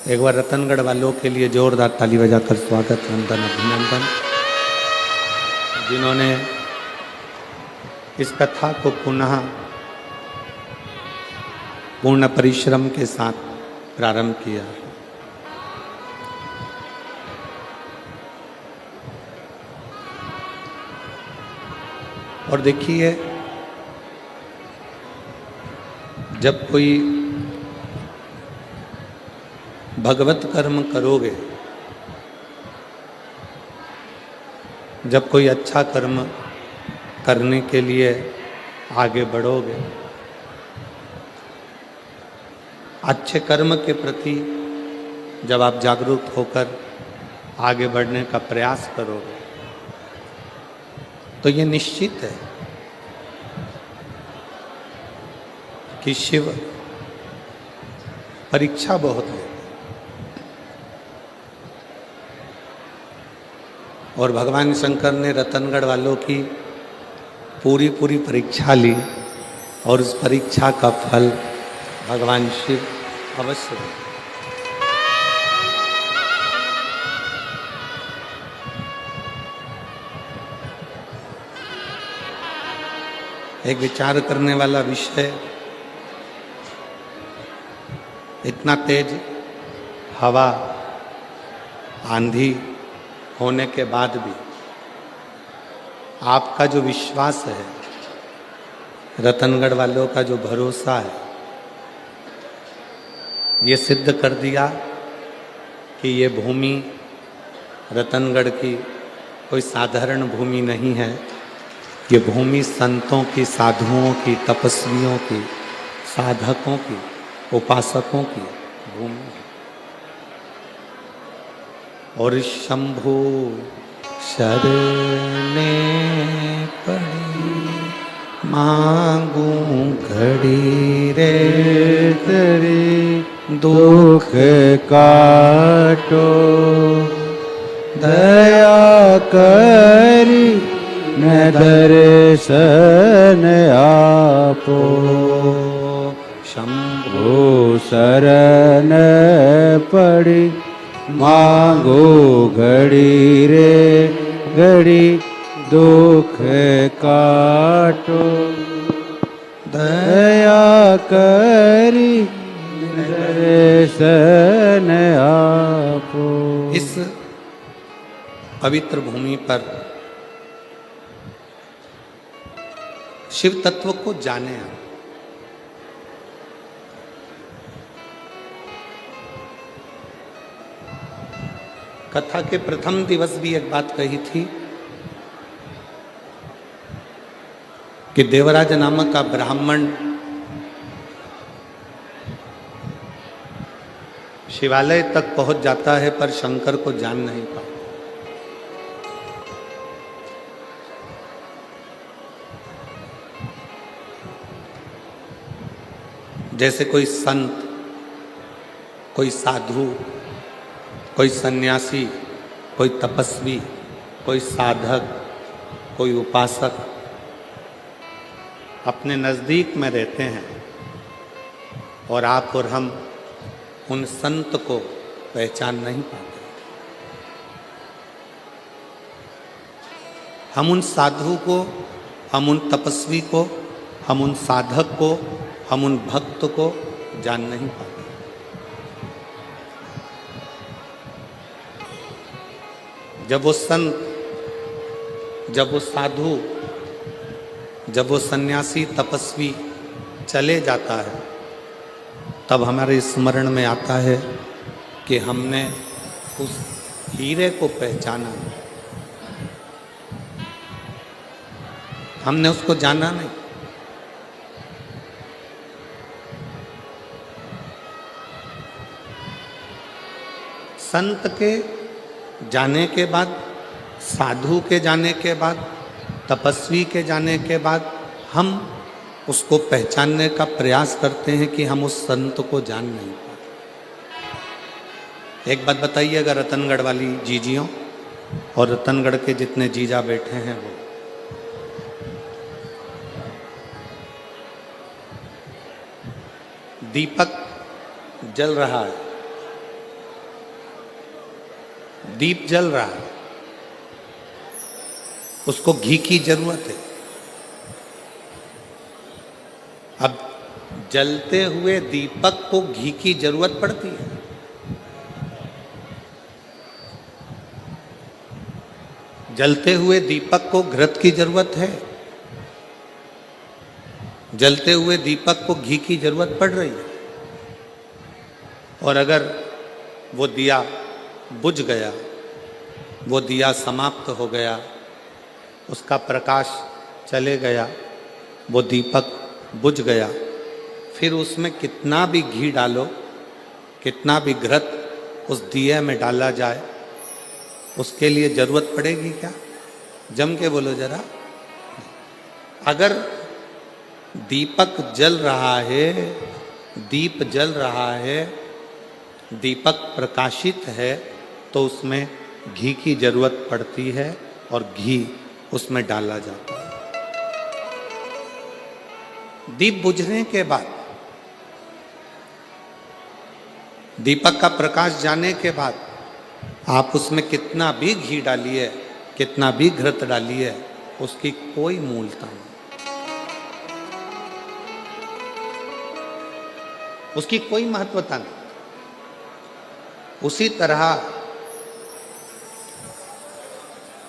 एक बार रतनगढ़ वालों के लिए जोरदार ताली बजाकर स्वागत, वंदन, अभिनंदन, जिन्होंने इस कथा को पुनः पूर्ण परिश्रम के साथ प्रारंभ किया। और देखिए, जब कोई भगवत कर्म करोगे, जब कोई अच्छा कर्म करने के लिए आगे बढ़ोगे, अच्छे कर्म के प्रति जब आप जागरूक होकर आगे बढ़ने का प्रयास करोगे, तो ये निश्चित है कि शिव परीक्षा बहुत लेते हैं। और भगवान शंकर ने रतनगढ़ वालों की पूरी परीक्षा ली और उस परीक्षा का फल भगवान शिव अवश्य दें। एक विचार करने वाला विषय, इतना तेज हवा आंधी होने के बाद भी आपका जो विश्वास है, रतनगढ़ वालों का जो भरोसा है, ये सिद्ध कर दिया कि ये भूमि रतनगढ़ की कोई साधारण भूमि नहीं है। ये भूमि संतों की, साधुओं की, तपस्वियों की, साधकों की, उपासकों की भूमि है। और शंभु शरणे पड़ी मांगू घड़ी रे तेरी दुख काटो, दया करी न दर्शन आपो। शंभु शरण पड़ी मांगो घड़ी रे घड़ी दुख काटो, दया करी दर्शन आपो। इस पवित्र भूमि पर शिव तत्व को जाने आप। कथा के प्रथम दिवस भी एक बात कही थी कि देवराज नामक का ब्राह्मण शिवालय तक पहुंच जाता है पर शंकर को जान नहीं पाता। जैसे कोई संत, कोई साधु, कोई सन्यासी, कोई तपस्वी, कोई साधक, कोई उपासक अपने नज़दीक में रहते हैं और आप और हम उन संत को पहचान नहीं पाते। हम उन साधु को, हम उन तपस्वी को, हम उन साधक को, हम उन भक्त को जान नहीं पाते। जब वो संत, जब वो साधु, जब वो सन्यासी, तपस्वी चले जाता है, तब हमारे स्मरण में आता है कि हमने उस हीरे को पहचाना नहीं, हमने उसको जाना नहीं। संत के जाने के बाद, साधु के जाने के बाद, तपस्वी के जाने के बाद हम उसको पहचानने का प्रयास करते हैं कि हम उस संत को जान नहीं पाते। एक बात बताइएगा रतनगढ़ वाली जीजियों और रतनगढ़ के जितने जीजा बैठे हैं, वो दीपक जल रहा है दीप जल रहा है, उसको घी की जरूरत है। अब जलते हुए दीपक को घी की जरूरत पड़ती है। जलते हुए दीपक को घृत की जरूरत है। जलते हुए दीपक को घी की जरूरत पड़ रही है। और अगर वो दिया बुझ गया, वो दिया समाप्त हो गया, उसका प्रकाश चले गया, वो दीपक बुझ गया, फिर उसमें कितना भी घी डालो, कितना भी घृत उस दिए में डाला जाए, उसके लिए जरूरत पड़ेगी क्या? जम के बोलो जरा। अगर दीपक जल रहा है, दीप जल रहा है, दीपक प्रकाशित है, तो उसमें घी की जरूरत पड़ती है और घी उसमें डाला जाता है। दीप बुझने के बाद, दीपक का प्रकाश जाने के बाद आप उसमें कितना भी घी डालिए, कितना भी घृत डालिए, उसकी कोई मूलता नहीं, उसकी कोई महत्वता नहीं। उसी तरह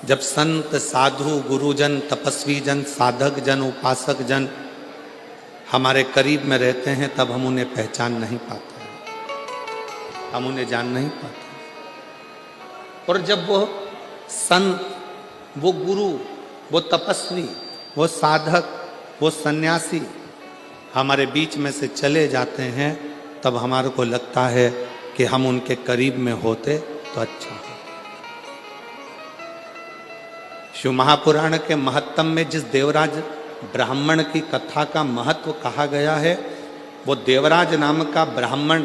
जब संत, साधु, गुरुजन, तपस्वी जन, साधक जन, उपासक जन हमारे करीब में रहते हैं, तब हम उन्हें पहचान नहीं पाते, हम उन्हें जान नहीं पाते। और जब वो संत, वो गुरु, वो तपस्वी, वो साधक, वो सन्यासी हमारे बीच में से चले जाते हैं, तब हमारे को लगता है कि हम उनके करीब में होते तो अच्छा हो। शिव महापुराण के महत्तम में जिस देवराज ब्राह्मण की कथा का महत्व कहा गया है, वो देवराज नाम का ब्राह्मण,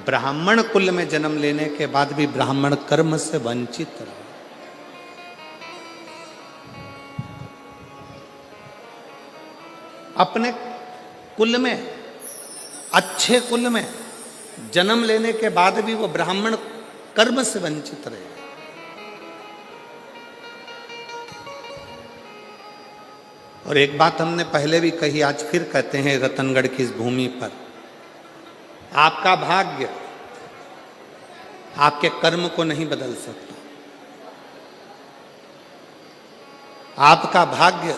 ब्राह्मण कुल में जन्म लेने के बाद भी ब्राह्मण कर्म से वंचित रहा। अपने कुल में, अच्छे कुल में जन्म लेने के बाद भी वो ब्राह्मण कर्म से वंचित रहे। और एक बात हमने पहले भी कही, आज फिर कहते हैं रतनगढ़ की इस भूमि पर, आपका भाग्य आपके कर्म को नहीं बदल सकता। आपका भाग्य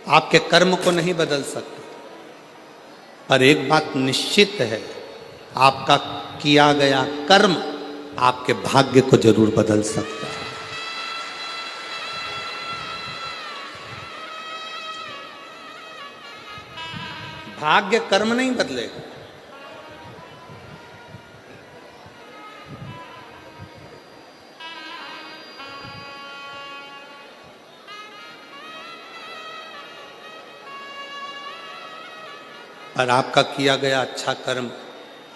आपके कर्म को नहीं बदल सकता। पर एक बात निश्चित है, आपका किया गया कर्म आपके भाग्य को जरूर बदल सकता है। भाग्य कर्म नहीं बदलेगा। पर आपका किया गया अच्छा कर्म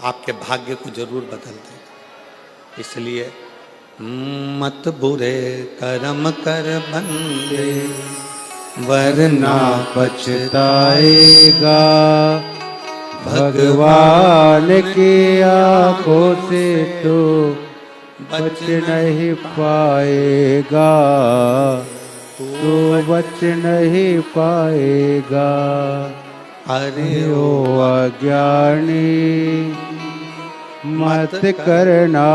आपके भाग्य को जरूर बदल देगा। इसलिए मत बुरे कर्म कर बंदे, वरना पछताएगा, भगवान की आंखों से तो बच नहीं पाएगा, तो बच नहीं पाएगा। अरे ओ अज्ञानी मत करना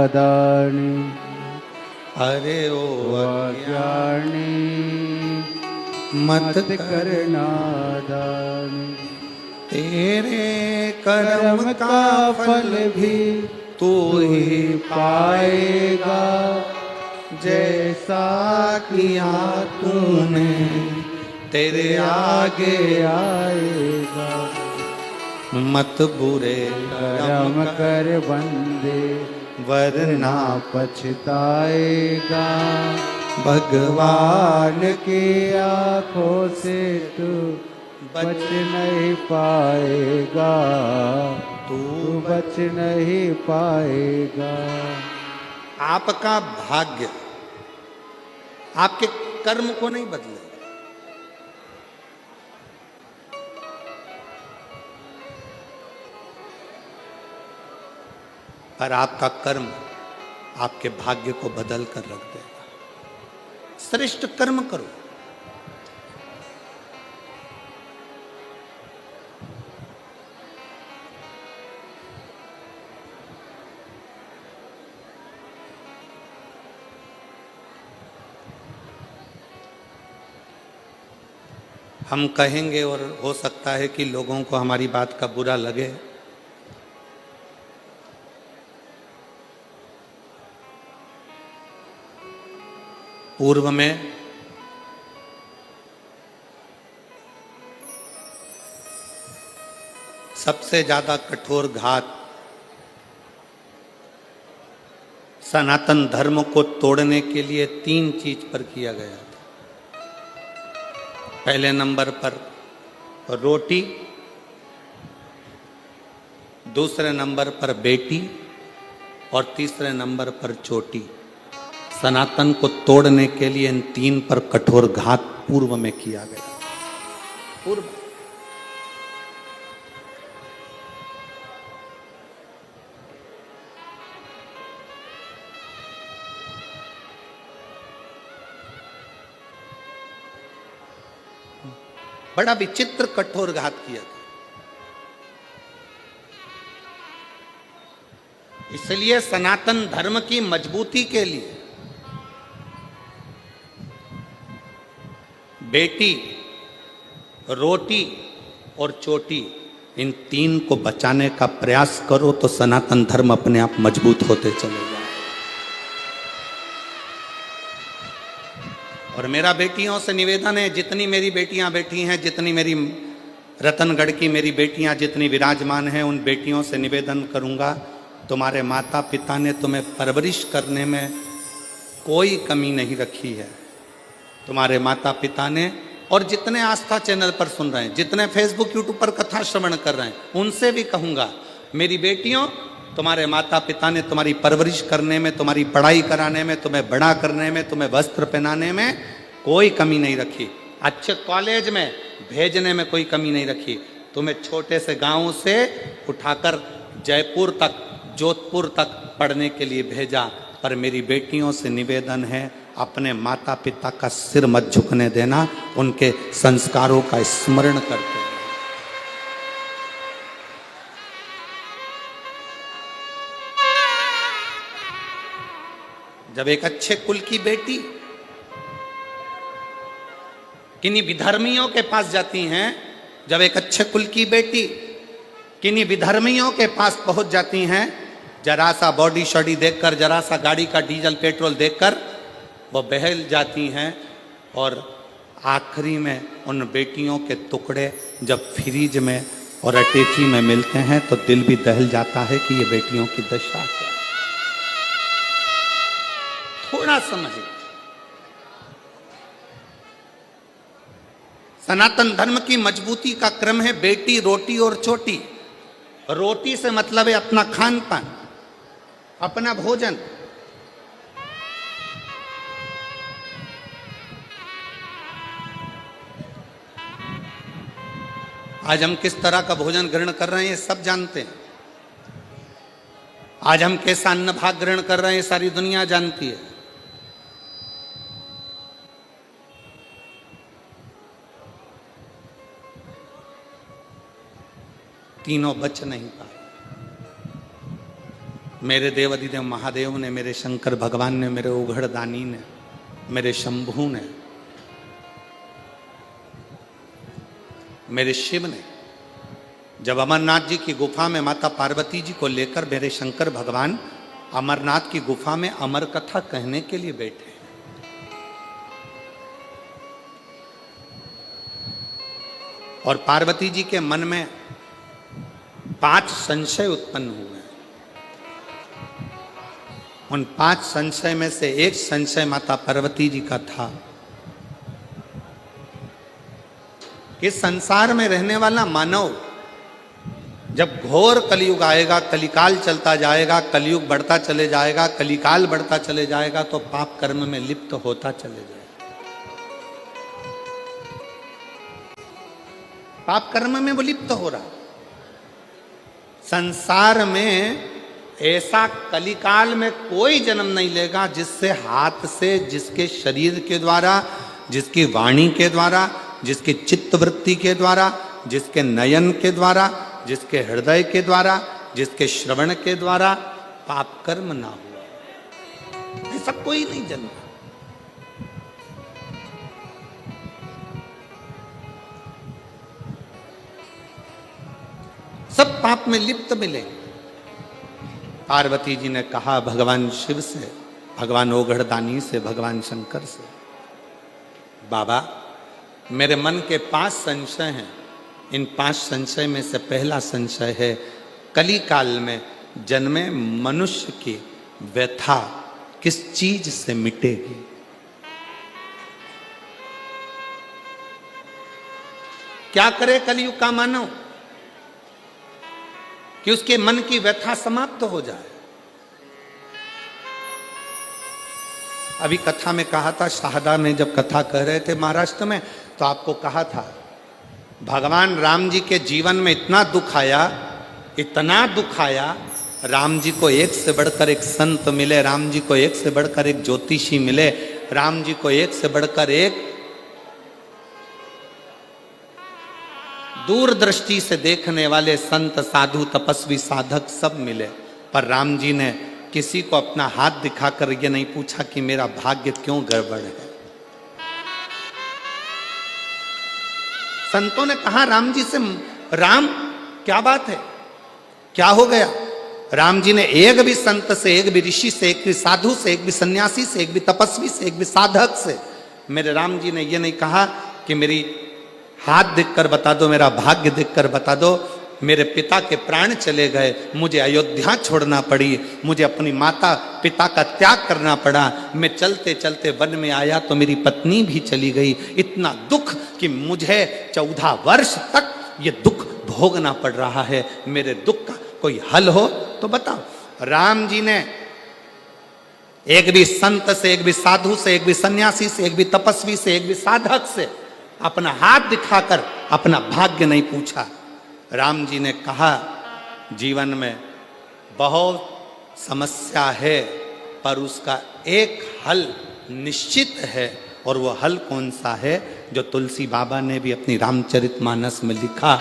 दानी, अरे ओ अज्ञानी मत करना दानी। तेरे कर्म का फल भी तू ही पाएगा, जैसा किया तूने तेरे आगे आएगा। मत बुरे कर्म कर बंदे, वरना पछताएगा, भगवान की आंखों से तू बच नहीं पाएगा, तू बच नहीं पाएगा। आपका भाग्य आपके कर्म को नहीं बदलेगा। पर आपका कर्म आपके भाग्य को बदल कर रख देगा। श्रेष्ठ कर्म करो। हम कहेंगे और हो सकता है कि लोगों को हमारी बात का बुरा लगे, पूर्व में सबसे ज्यादा कठोर घात सनातन धर्म को तोड़ने के लिए 3 चीज पर किया गया था। पहले नंबर पर रोटी, दूसरे नंबर पर बेटी और तीसरे नंबर पर चोटी। सनातन को तोड़ने के लिए इन 3 पर कठोर घात पूर्व में किया गया। पूर्व बड़ा विचित्र कठोर घात किया था। इसलिए सनातन धर्म की मजबूती के लिए बेटी, रोटी और चोटी, इन 3 को बचाने का प्रयास करो तो सनातन धर्म अपने आप मजबूत होते चले जाए। और मेरा बेटियों से निवेदन है, जितनी मेरी बेटियां बैठी हैं, जितनी मेरी रतनगढ़ की मेरी बेटियां जितनी विराजमान हैं, उन बेटियों से निवेदन करूंगा, तुम्हारे माता पिता ने तुम्हें परवरिश करने में कोई कमी नहीं रखी है। तुम्हारे माता पिता ने, और जितने आस्था चैनल पर सुन रहे हैं, जितने फेसबुक यूट्यूब पर कथा श्रवण कर रहे हैं, उनसे भी कहूंगा, मेरी बेटियों, तुम्हारे माता पिता ने तुम्हारी परवरिश करने में, तुम्हारी पढ़ाई कराने में, तुम्हें बड़ा करने में, तुम्हें वस्त्र पहनाने में कोई कमी नहीं रखी। अच्छे कॉलेज में भेजने में कोई कमी नहीं रखी। तुम्हें छोटे से गांव से उठाकर जयपुर तक, जोधपुर तक पढ़ने के लिए भेजा। पर मेरी बेटियों से निवेदन है, अपने माता पिता का सिर मत झुकने देना, उनके संस्कारों का स्मरण करते। जब एक अच्छे कुल की बेटी किन्हीं विधर्मियों के पास जाती हैं, जब एक अच्छे कुल की बेटी किन्हीं विधर्मियों के पास पहुंच जाती हैं, जरा सा बॉडी शॉडी देखकर, जरा सा गाड़ी का डीजल पेट्रोल देखकर वो बहल जाती हैं, और आखिरी में उन बेटियों के टुकड़े जब फ्रिज में और अटैची में मिलते हैं तो दिल भी दहल जाता है कि ये बेटियों की दशा है। थोड़ा समझिए, सनातन धर्म की मजबूती का क्रम है बेटी, रोटी और चोटी। रोटी से मतलब है अपना खान पान, अपना भोजन। आज हम किस तरह का भोजन ग्रहण कर रहे हैं ये सब जानते हैं। आज हम कैसा अन्न भाग ग्रहण कर रहे हैं सारी दुनिया जानती है। तीनों बच नहीं पाए। मेरे देव अधिदेव महादेव ने, मेरे शंकर भगवान ने, मेरे उघड़ दानी ने, मेरे शंभू ने, मेरे शिव ने, जब अमरनाथ जी की गुफा में माता पार्वती जी को लेकर मेरे शंकर भगवान अमरनाथ की गुफा में अमर कथा कहने के लिए बैठे, और पार्वती जी के मन में 5 संशय उत्पन्न हुए। उन 5 संशय में से एक संशय माता पार्वती जी का था कि संसार में रहने वाला मानव जब घोर कलयुग आएगा, कलिकाल चलता जाएगा, कलयुग बढ़ता चले जाएगा, कलिकाल बढ़ता चले जाएगा, तो पाप कर्म में लिप्त होता चले जाएगा। पाप कर्म में वो लिप्त हो रहा। संसार में ऐसा कलिकाल में कोई जन्म नहीं लेगा जिससे हाथ से, जिसके शरीर के द्वारा, जिसकी वाणी के द्वारा, जिसकी चित्तवृत्ति के द्वारा, जिसके नयन के द्वारा, जिसके हृदय के द्वारा, जिसके श्रवण के द्वारा पाप कर्म ना हुआ। ऐसा कोई नहीं जन्मा। सब पाप में लिप्त मिले। पार्वती जी ने कहा भगवान शिव से, भगवान ओघड़दानी से, भगवान शंकर से, बाबा मेरे मन के 5 संशय हैं। इन 5 संशय में से पहला संशय है कली काल में जन्मे मनुष्य की व्यथा किस चीज से मिटेगी। क्या करे कलयुग का मानव कि उसके मन की व्यथा समाप्त हो जाए। अभी कथा में कहा था, शाहदा में जब कथा कह रहे थे महाराष्ट्र में, तो आपको कहा था भगवान राम जी के जीवन में इतना दुख आया, इतना दुख आया। राम जी को एक से बढ़कर एक संत मिले, राम जी को एक से बढ़कर एक ज्योतिषी मिले, राम जी को एक से बढ़कर एक दूरदृष्टि से देखने वाले संत, साधु, तपस्वी, साधक सब मिले। पर राम जी ने किसी को अपना हाथ दिखाकर ये नहीं पूछा कि मेरा भाग्य क्यों गड़बड़ है। संतों ने कहा राम जी से, राम क्या बात है, क्या हो गया। राम जी ने एक भी संत से, एक भी ऋषि से, एक भी साधु से, एक भी सन्यासी से, एक भी तपस्वी से, एक भी साधक से, मेरे राम जी ने ये नहीं कहा कि मेरी हाथ देखकर बता दो, मेरा भाग्य देखकर बता दो। मेरे पिता के प्राण चले गए, मुझे अयोध्या छोड़ना पड़ी, मुझे अपनी माता पिता का त्याग करना पड़ा, मैं चलते चलते वन में आया तो मेरी पत्नी भी चली गई। इतना दुख कि मुझे 14 वर्ष तक ये दुख भोगना पड़ रहा है। मेरे दुख का कोई हल हो तो बताओ। राम जी ने एक भी संत से, एक भी साधु से, एक भी सन्यासी से, एक भी तपस्वी से, एक भी साधक से अपना हाथ दिखाकर अपना भाग्य नहीं पूछा। राम जी ने कहा जीवन में बहुत समस्या है, पर उसका एक हल निश्चित है। और वो हल कौन सा है, जो तुलसी बाबा ने भी अपनी रामचरितमानस में लिखा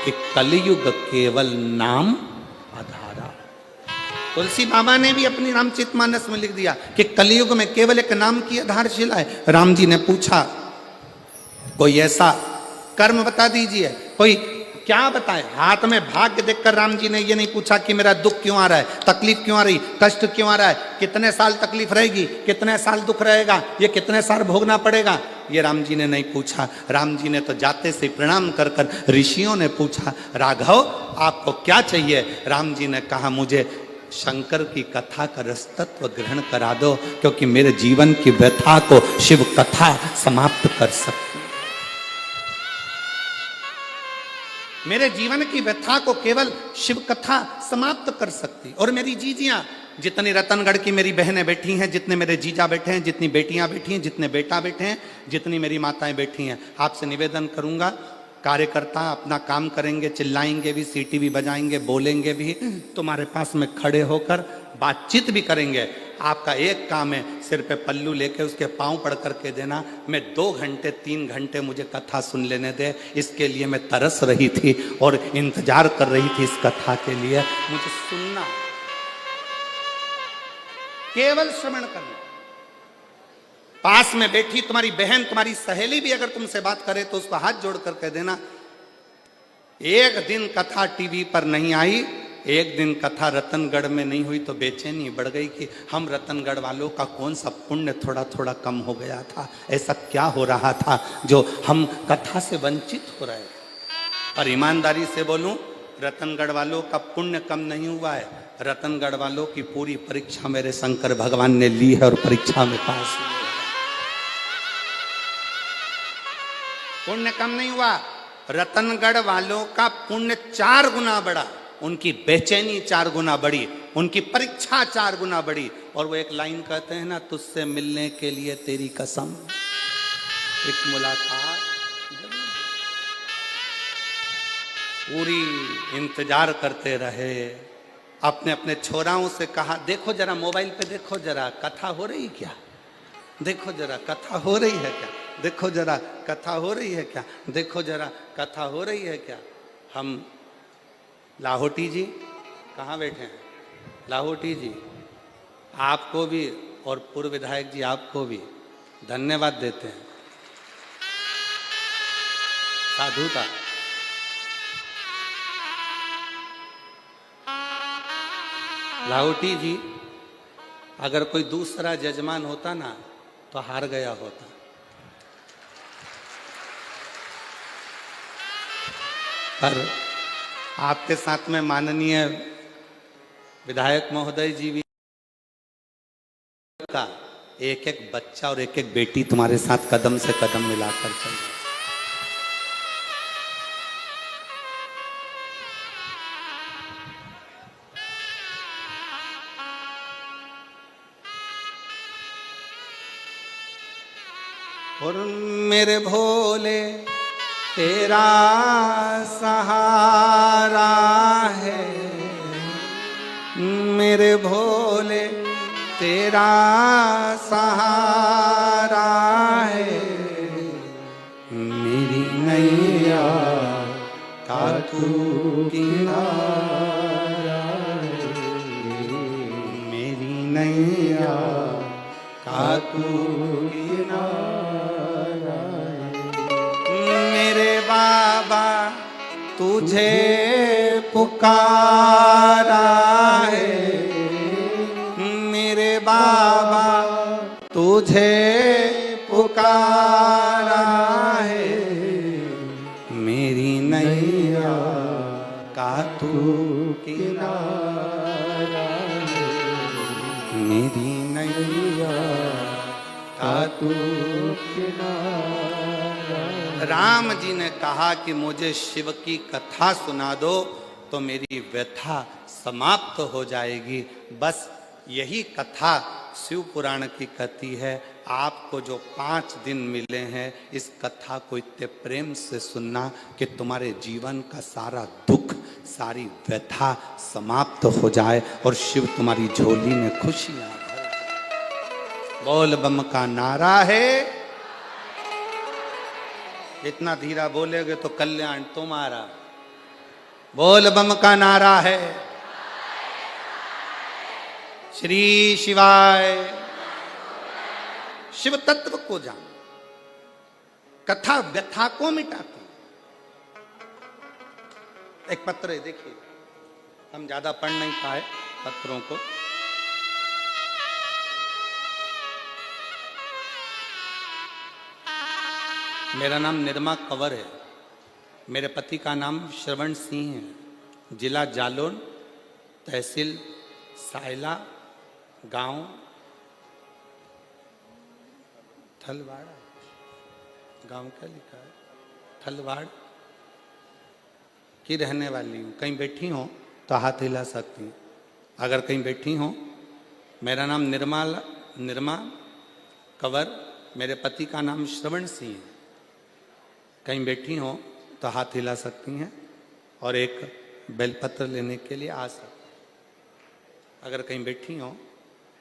कि कलयुग केवल नाम आधारा। तुलसी बाबा ने भी अपनी रामचरितमानस में लिख दिया कि कलयुग में केवल एक नाम की आधारशिला है। राम जी ने पूछा कोई ऐसा कर्म बता दीजिए, कोई क्या बताए। हाथ में भाग्य देखकर राम जी ने ये नहीं पूछा कि मेरा दुख क्यों आ रहा है, तकलीफ क्यों आ रही, कष्ट क्यों आ रहा है, कितने साल तकलीफ रहेगी, कितने साल दुख रहेगा, ये कितने साल भोगना पड़ेगा, ये राम जी ने नहीं पूछा। राम जी ने तो जाते से प्रणाम कर कर ऋषियों ने पूछा राघव आपको क्या चाहिए। राम जी ने कहा मुझे शंकर की कथा का रसतत्व ग्रहण करा दो, क्योंकि मेरे जीवन की व्यथा को शिव कथा समाप्त कर सकती, मेरे जीवन की व्यथा को केवल शिव कथा समाप्त कर सकती। और मेरी जीजियां, जितनी रतनगढ़ की मेरी बहनें बैठी हैं, जितने मेरे जीजा बैठे हैं, जितनी बेटियां बैठी हैं, जितने बेटा बैठे हैं, जितनी मेरी माताएं बैठी हैं, आपसे निवेदन करूंगा, कार्यकर्ता अपना काम करेंगे, चिल्लाएंगे भी, सीटी भी बजाएंगे, बोलेंगे भी, तुम्हारे पास में खड़े होकर बातचीत भी करेंगे। आपका एक काम है, सिर पे पल्लू लेके उसके पांव पड़ करके देना। मैं 2 घंटे 3 घंटे मुझे कथा सुन लेने दे, इसके लिए मैं तरस रही थी और इंतजार कर रही थी इस कथा के लिए। मुझे सुनना, केवल श्रवण करना। पास में बैठी तुम्हारी बहन, तुम्हारी सहेली भी अगर तुमसे बात करे तो उसको हाथ जोड़ कर कह देना, एक दिन कथा टीवी पर नहीं आई, एक दिन कथा रतनगढ़ में नहीं हुई तो बेचैनी बढ़ गई कि हम रतनगढ़ वालों का कौन सा पुण्य थोड़ा थोड़ा कम हो गया था, ऐसा क्या हो रहा था जो हम कथा से वंचित हो रहे। और ईमानदारी से बोलूं, रतनगढ़ वालों का पुण्य कम नहीं हुआ है, रतनगढ़ वालों की पूरी परीक्षा मेरे शंकर भगवान ने ली है और परीक्षा में पास हुए। पुण्य कम नहीं हुआ, रतनगढ़ वालों का पुण्य 4 गुना बढ़ा, उनकी बेचैनी 4 गुना बढ़ी, उनकी परीक्षा 4 गुना बढ़ी। और वो एक लाइन कहते हैं ना, तुझसे मिलने के लिए तेरी कसम, एक मुलाकात पूरी इंतजार करते रहे, अपने अपने छोराओं से कहा, देखो जरा मोबाइल पे, देखो जरा कथा हो रही क्या, देखो जरा कथा हो रही है क्या, देखो जरा कथा हो रही है क्या, देखो जरा कथा हो रही है क्या। हम लाहौटी जी कहाँ बैठे हैं, लाहौटी जी आपको भी और पूर्व विधायक जी आपको भी धन्यवाद देते हैं, साधुता। लाहौटी जी, अगर कोई दूसरा जजमान होता ना तो हार गया होता। पर आपके साथ में माननीय विधायक महोदय जी भी का एक एक बच्चा और एक एक बेटी तुम्हारे साथ कदम से कदम मिलाकर चल रहे। और मेरे भोले तेरा सहारा है, मेरे भोले तेरा सहारा है, मेरी नैया का तू किनारा है, मेरी नैया का तू किनारा है। मेरे बाबा तुझे पुकारा है, मेरे बाबा तुझे पुकारा है, मेरी नैया का तू किनारा है, मेरी नैया का तू किनारा। राम जी ने कहा कि मुझे शिव की कथा सुना दो तो मेरी व्यथा समाप्त हो जाएगी। बस यही कथा शिव पुराण की कथी है। आपको जो 5 दिन मिले हैं, इस कथा को इतने प्रेम से सुनना कि तुम्हारे जीवन का सारा दुख, सारी व्यथा समाप्त हो जाए और शिव तुम्हारी झोली में खुशियां भर जाए। बोल बम का नारा है। इतना धीरा बोलेगे तो कल्याण तुम्हारा। बोल बम का नारा है। श्री शिवाय। शिव तत्व को जान, कथा व्यथा को मिटाती। एक पत्र है, देखिए, हम ज्यादा पढ़ नहीं पाए पत्रों को। मेरा नाम निर्मा कंवर है, मेरे पति का नाम श्रवण सिंह है, जिला जालौन, तहसील सायला, गांव थलवाड़ा। गांव क्या लिखा है? थलवाड़ की रहने वाली हूँ। कहीं बैठी हो तो हाथ हिला सकती हूँ। अगर कहीं बैठी हो, मेरा नाम निर्मा कंवर, मेरे पति का नाम श्रवण सिंह है। कहीं बैठी हो तो हाथ हिला सकती हैं और एक बेलपत्र लेने के लिए आ सकती। अगर कहीं बैठी हो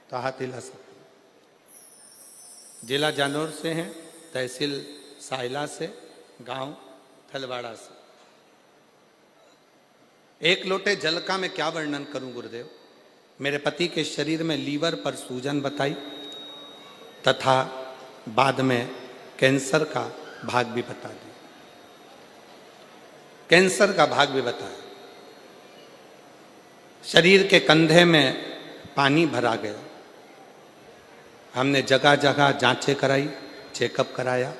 तो हाथ हिला सकती। जिला जानौर से हैं, तहसील सायला से, गांव थलवाड़ा से। एक लोटे जल का मैं क्या वर्णन करूं गुरुदेव। मेरे पति के शरीर में लीवर पर सूजन बताई तथा बाद में कैंसर का भाग भी बता दिया। कैंसर का भाग भी बताया। शरीर के कंधे में पानी भरा गया। हमने जगह जगह जांचें कराई, चेकअप कराया।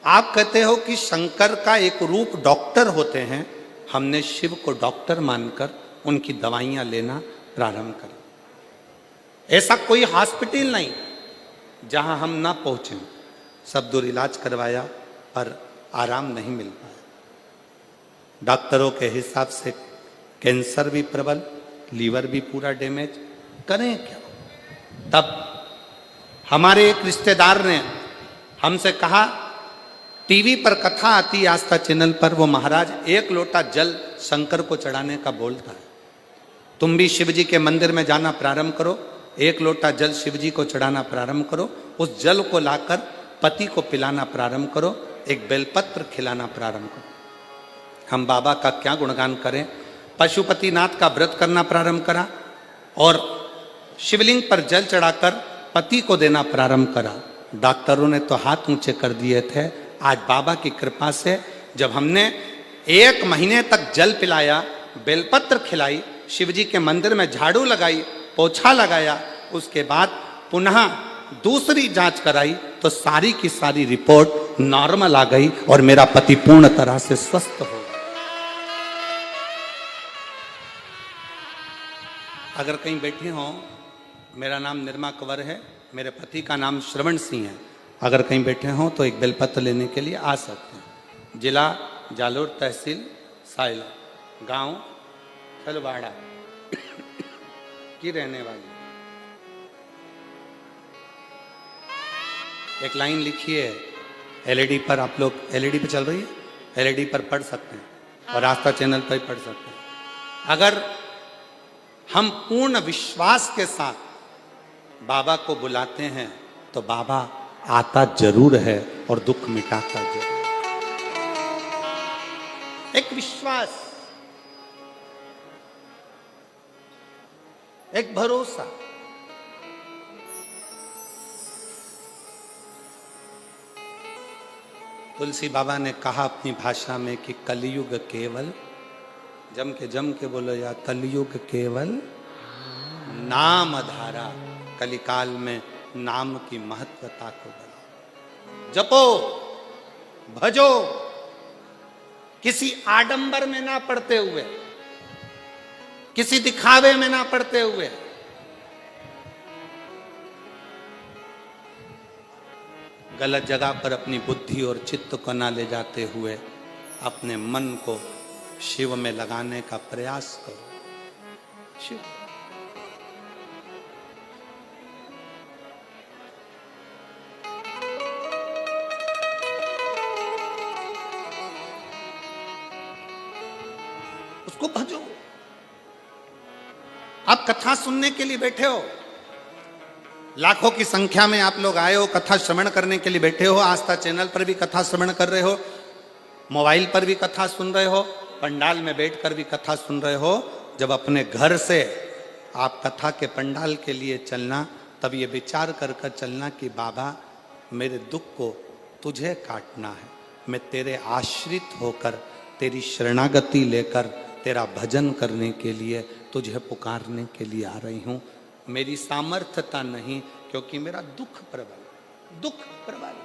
आप कहते हो कि शंकर का एक रूप डॉक्टर होते हैं। हमने शिव को डॉक्टर मानकर उनकी दवाइयां लेना प्रारंभ करा। ऐसा कोई हॉस्पिटल नहीं जहां हम ना पहुंचे। सब दूर इलाज करवाया पर आराम नहीं मिल पाया। डॉक्टरों के हिसाब से कैंसर भी प्रबल, लीवर भी पूरा डैमेज। करें क्या? तब हमारे एक रिश्तेदार ने हमसे कहा, टीवी पर कथा आती आस्था चैनल पर, वो महाराज एक लोटा जल शंकर को चढ़ाने का बोलता है। तुम भी शिव जी के मंदिर में जाना प्रारंभ करो, एक लोटा जल शिव जी को चढ़ाना प्रारंभ करो, उस जल को लाकर पति को पिलाना प्रारंभ करो, एक बेलपत्र खिलाना प्रारंभ करो। हम बाबा का क्या गुणगान करें। पशुपतिनाथ का व्रत करना प्रारंभ करा और शिवलिंग पर जल चढ़ाकर पति को देना प्रारंभ करा। डॉक्टरों ने तो हाथ ऊंचे कर दिए थे। आज बाबा की कृपा से जब हमने 1 महीने तक जल पिलाया, बेलपत्र खिलाई, शिव जी के मंदिर में झाड़ू लगाई, पोछा लगाया, उसके बाद पुनः दूसरी जांच कराई तो सारी की सारी रिपोर्ट नॉर्मल आ गई और मेरा पति पूर्ण तरह से स्वस्थ हो गया। अगर कहीं बैठे हों, मेरा नाम निर्मा कंवर है, मेरे पति का नाम श्रवण सिंह है। अगर कहीं बैठे हों तो एक बेलपत्र लेने के लिए आ सकते हैं। जिला जालोर, तहसील साइला, गांव खलवाड़ा की रहने वाली। एक लाइन लिखी है एलईडी पर, आप लोग एलईडी पे चल रही है, एलईडी पर पढ़ सकते हैं और आस्था चैनल पर ही पढ़ सकते हैं। अगर हम पूर्ण विश्वास के साथ बाबा को बुलाते हैं तो बाबा आता जरूर है और दुख मिटाता जरूर। एक विश्वास, एक भरोसा। तुलसी बाबा ने कहा अपनी भाषा में कि कलयुग केवल, जम के बोलो या, कलयुग केवल नाम धारा। कलिकाल में नाम की महत्वता को बढ़ाओ, जपो, भजो, किसी आडंबर में ना पड़ते हुए, किसी दिखावे में ना पड़ते हुए। गलत जगह पर अपनी बुद्धि और चित्त को ना ले जाते हुए अपने मन को शिव में लगाने का प्रयास करो। शिव उसको भजो। आप कथा सुनने के लिए बैठे हो, लाखों की संख्या में आप लोग आए हो, कथा श्रवण करने के लिए बैठे हो। आस्था चैनल पर भी कथा श्रवण कर रहे हो, मोबाइल पर भी कथा सुन रहे हो, पंडाल में बैठकर भी कथा सुन रहे हो। जब अपने घर से आप कथा के पंडाल के लिए चलना, तब ये विचार कर कर चलना कि बाबा मेरे दुख को तुझे काटना है, मैं तेरे आश्रित होकर, तेरी शरणागति लेकर, तेरा भजन करने के लिए, तुझे पुकारने के लिए आ रही हूं। मेरी सामर्थ्यता नहीं, क्योंकि मेरा दुख प्रबल, दुख प्रबल।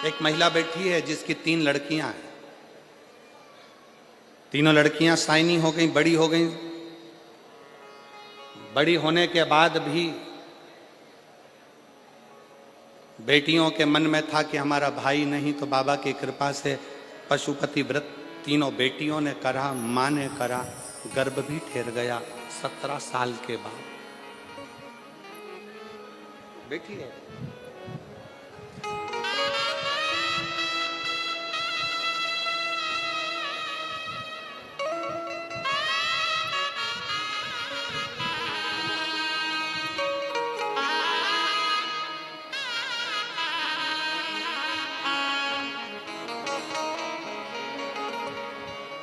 एक महिला बैठी है जिसकी 3 लड़कियां हैं। तीनों लड़कियां साइनी हो गई, बड़ी हो गई। बड़ी होने के बाद भी बेटियों के मन में था कि हमारा भाई नहीं, तो बाबा की कृपा से पशुपति व्रत तीनों बेटियों ने करा, मां ने करा, गर्भ भी ठहर गया 17 साल के बाद। बेटी है।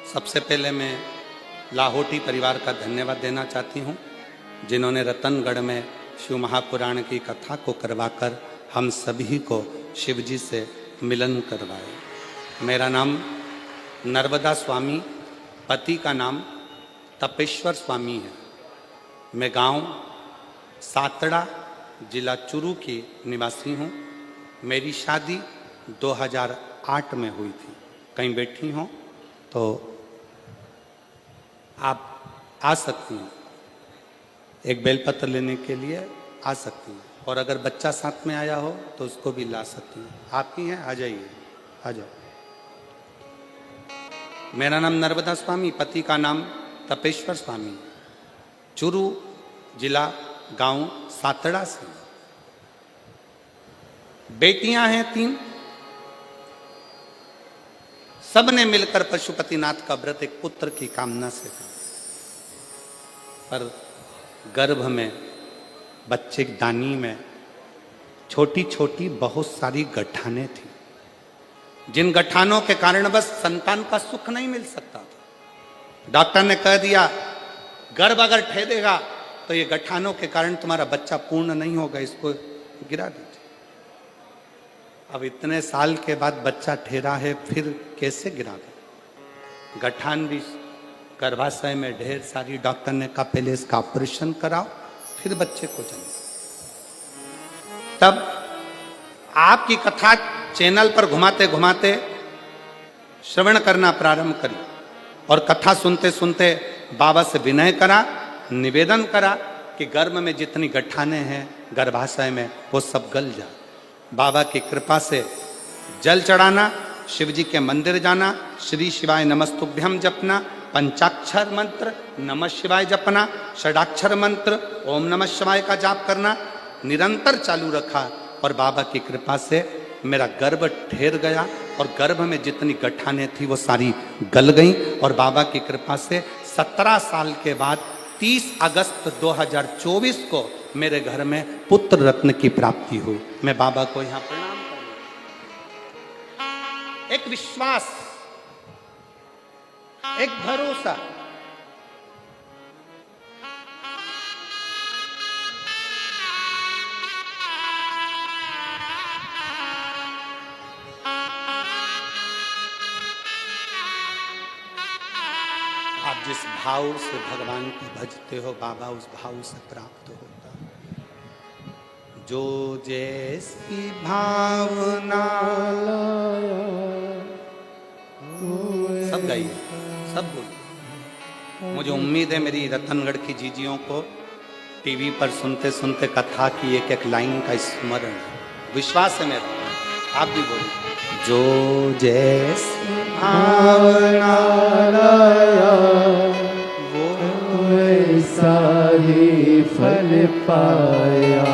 सबसे पहले मैं लाहौटी परिवार का धन्यवाद देना चाहती हूँ, जिन्होंने रतनगढ़ में शिव महापुराण की कथा को करवाकर हम सभी को शिव जी से मिलन करवाया। मेरा नाम नर्मदा स्वामी, पति का नाम तपेश्वर स्वामी है। मैं गांव सातड़ा, जिला चुरू की निवासी हूँ। मेरी शादी 2008 में हुई थी। कहीं बैठी हों तो आप आ सकती हैं, एक बेलपत्र लेने के लिए आ सकती हैं, और अगर बच्चा साथ में आया हो तो उसको भी ला सकती हैं। आपकी हैं, आ जाइए, आ जाओ। मेरा नाम नर्मदा स्वामी, पति का नाम तपेश्वर स्वामी, चुरू जिला, गांव सातड़ा से। बेटियां हैं 3, सबने मिलकर पशुपतिनाथ का व्रत एक पुत्र की कामना से किया, पर गर्भ में, बच्चे की दानी में छोटी छोटी बहुत सारी गठानें थी, जिन गठानों के कारण बस संतान का सुख नहीं मिल सकता था। डॉक्टर ने कह दिया गर्भ अगर ठहरेगा तो ये गठानों के कारण तुम्हारा बच्चा पूर्ण नहीं होगा, इसको गिरा दीजिए। अब इतने साल के बाद बच्चा ठहरा है, फिर कैसे गिरा दे? गठान भी गर्भाशय में ढेर सारी। डॉक्टर ने कहा पहले इसका ऑपरेशन कराओ, फिर बच्चे को जन्म। तब आपकी कथा चैनल पर घुमाते घुमाते श्रवण करना प्रारंभ करी, और कथा सुनते सुनते बाबा से विनय करा, निवेदन करा कि गर्भ में जितनी गठानें हैं गर्भाशय में वो सब गल जाए। बाबा की कृपा से जल चढ़ाना, शिव जी के मंदिर जाना, श्री शिवाय नमस्तुभ्यम जपना, पंचाक्षर मंत्र नमः शिवाय जपना, षडाक्षर मंत्र ओम नमः शिवाय का जाप करना निरंतर चालू रखा, और बाबा की कृपा से मेरा गर्भ ठहर गया, और गर्भ में जितनी गठानें थी वो सारी गल गईं, और बाबा की कृपा से 17 साल के बाद 30 अगस्त 2024 को मेरे घर में पुत्र रत्न की प्राप्ति हुई। मैं बाबा को यहां प्रणाम करूं। एक विश्वास, एक भरोसा, आप जिस भाव से भगवान को भजते हो बाबा उस भाव से प्राप्त होता है। जो जैसी भावना, सब गाइए, सब बोलिए। मुझे उम्मीद है मेरी रतनगढ़ की जीजियों को टीवी पर सुनते सुनते कथा की एक एक लाइन का स्मरण है, विश्वास है मेरा। आप भी बोलिए। जो जैसी भावना लाया वो वैसा ही फल पाया,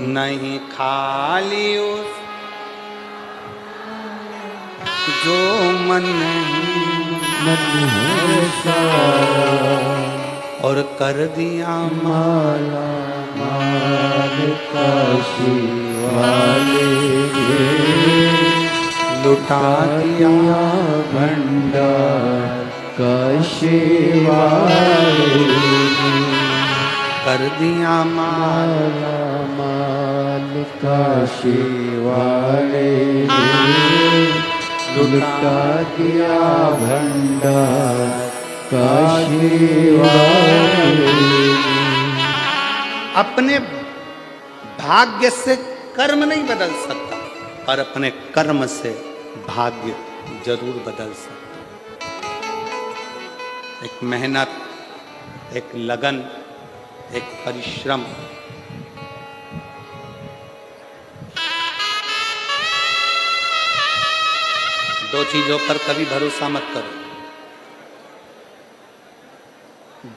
नहीं खाली उस जो मन है सारा, और कर दिया माला माल काशी वाले लुटा दिया भंडार काशी वाले, कर दिया माला माल काशी वाले, लुटा दिया भंडार काशी वाले। अपने भाग्य से कर्म नहीं बदल सकता, पर अपने कर्म से भाग्य जरूर बदल सकता। एक मेहनत, एक लगन, एक परिश्रम, दो चीजों पर कभी भरोसा मत करो।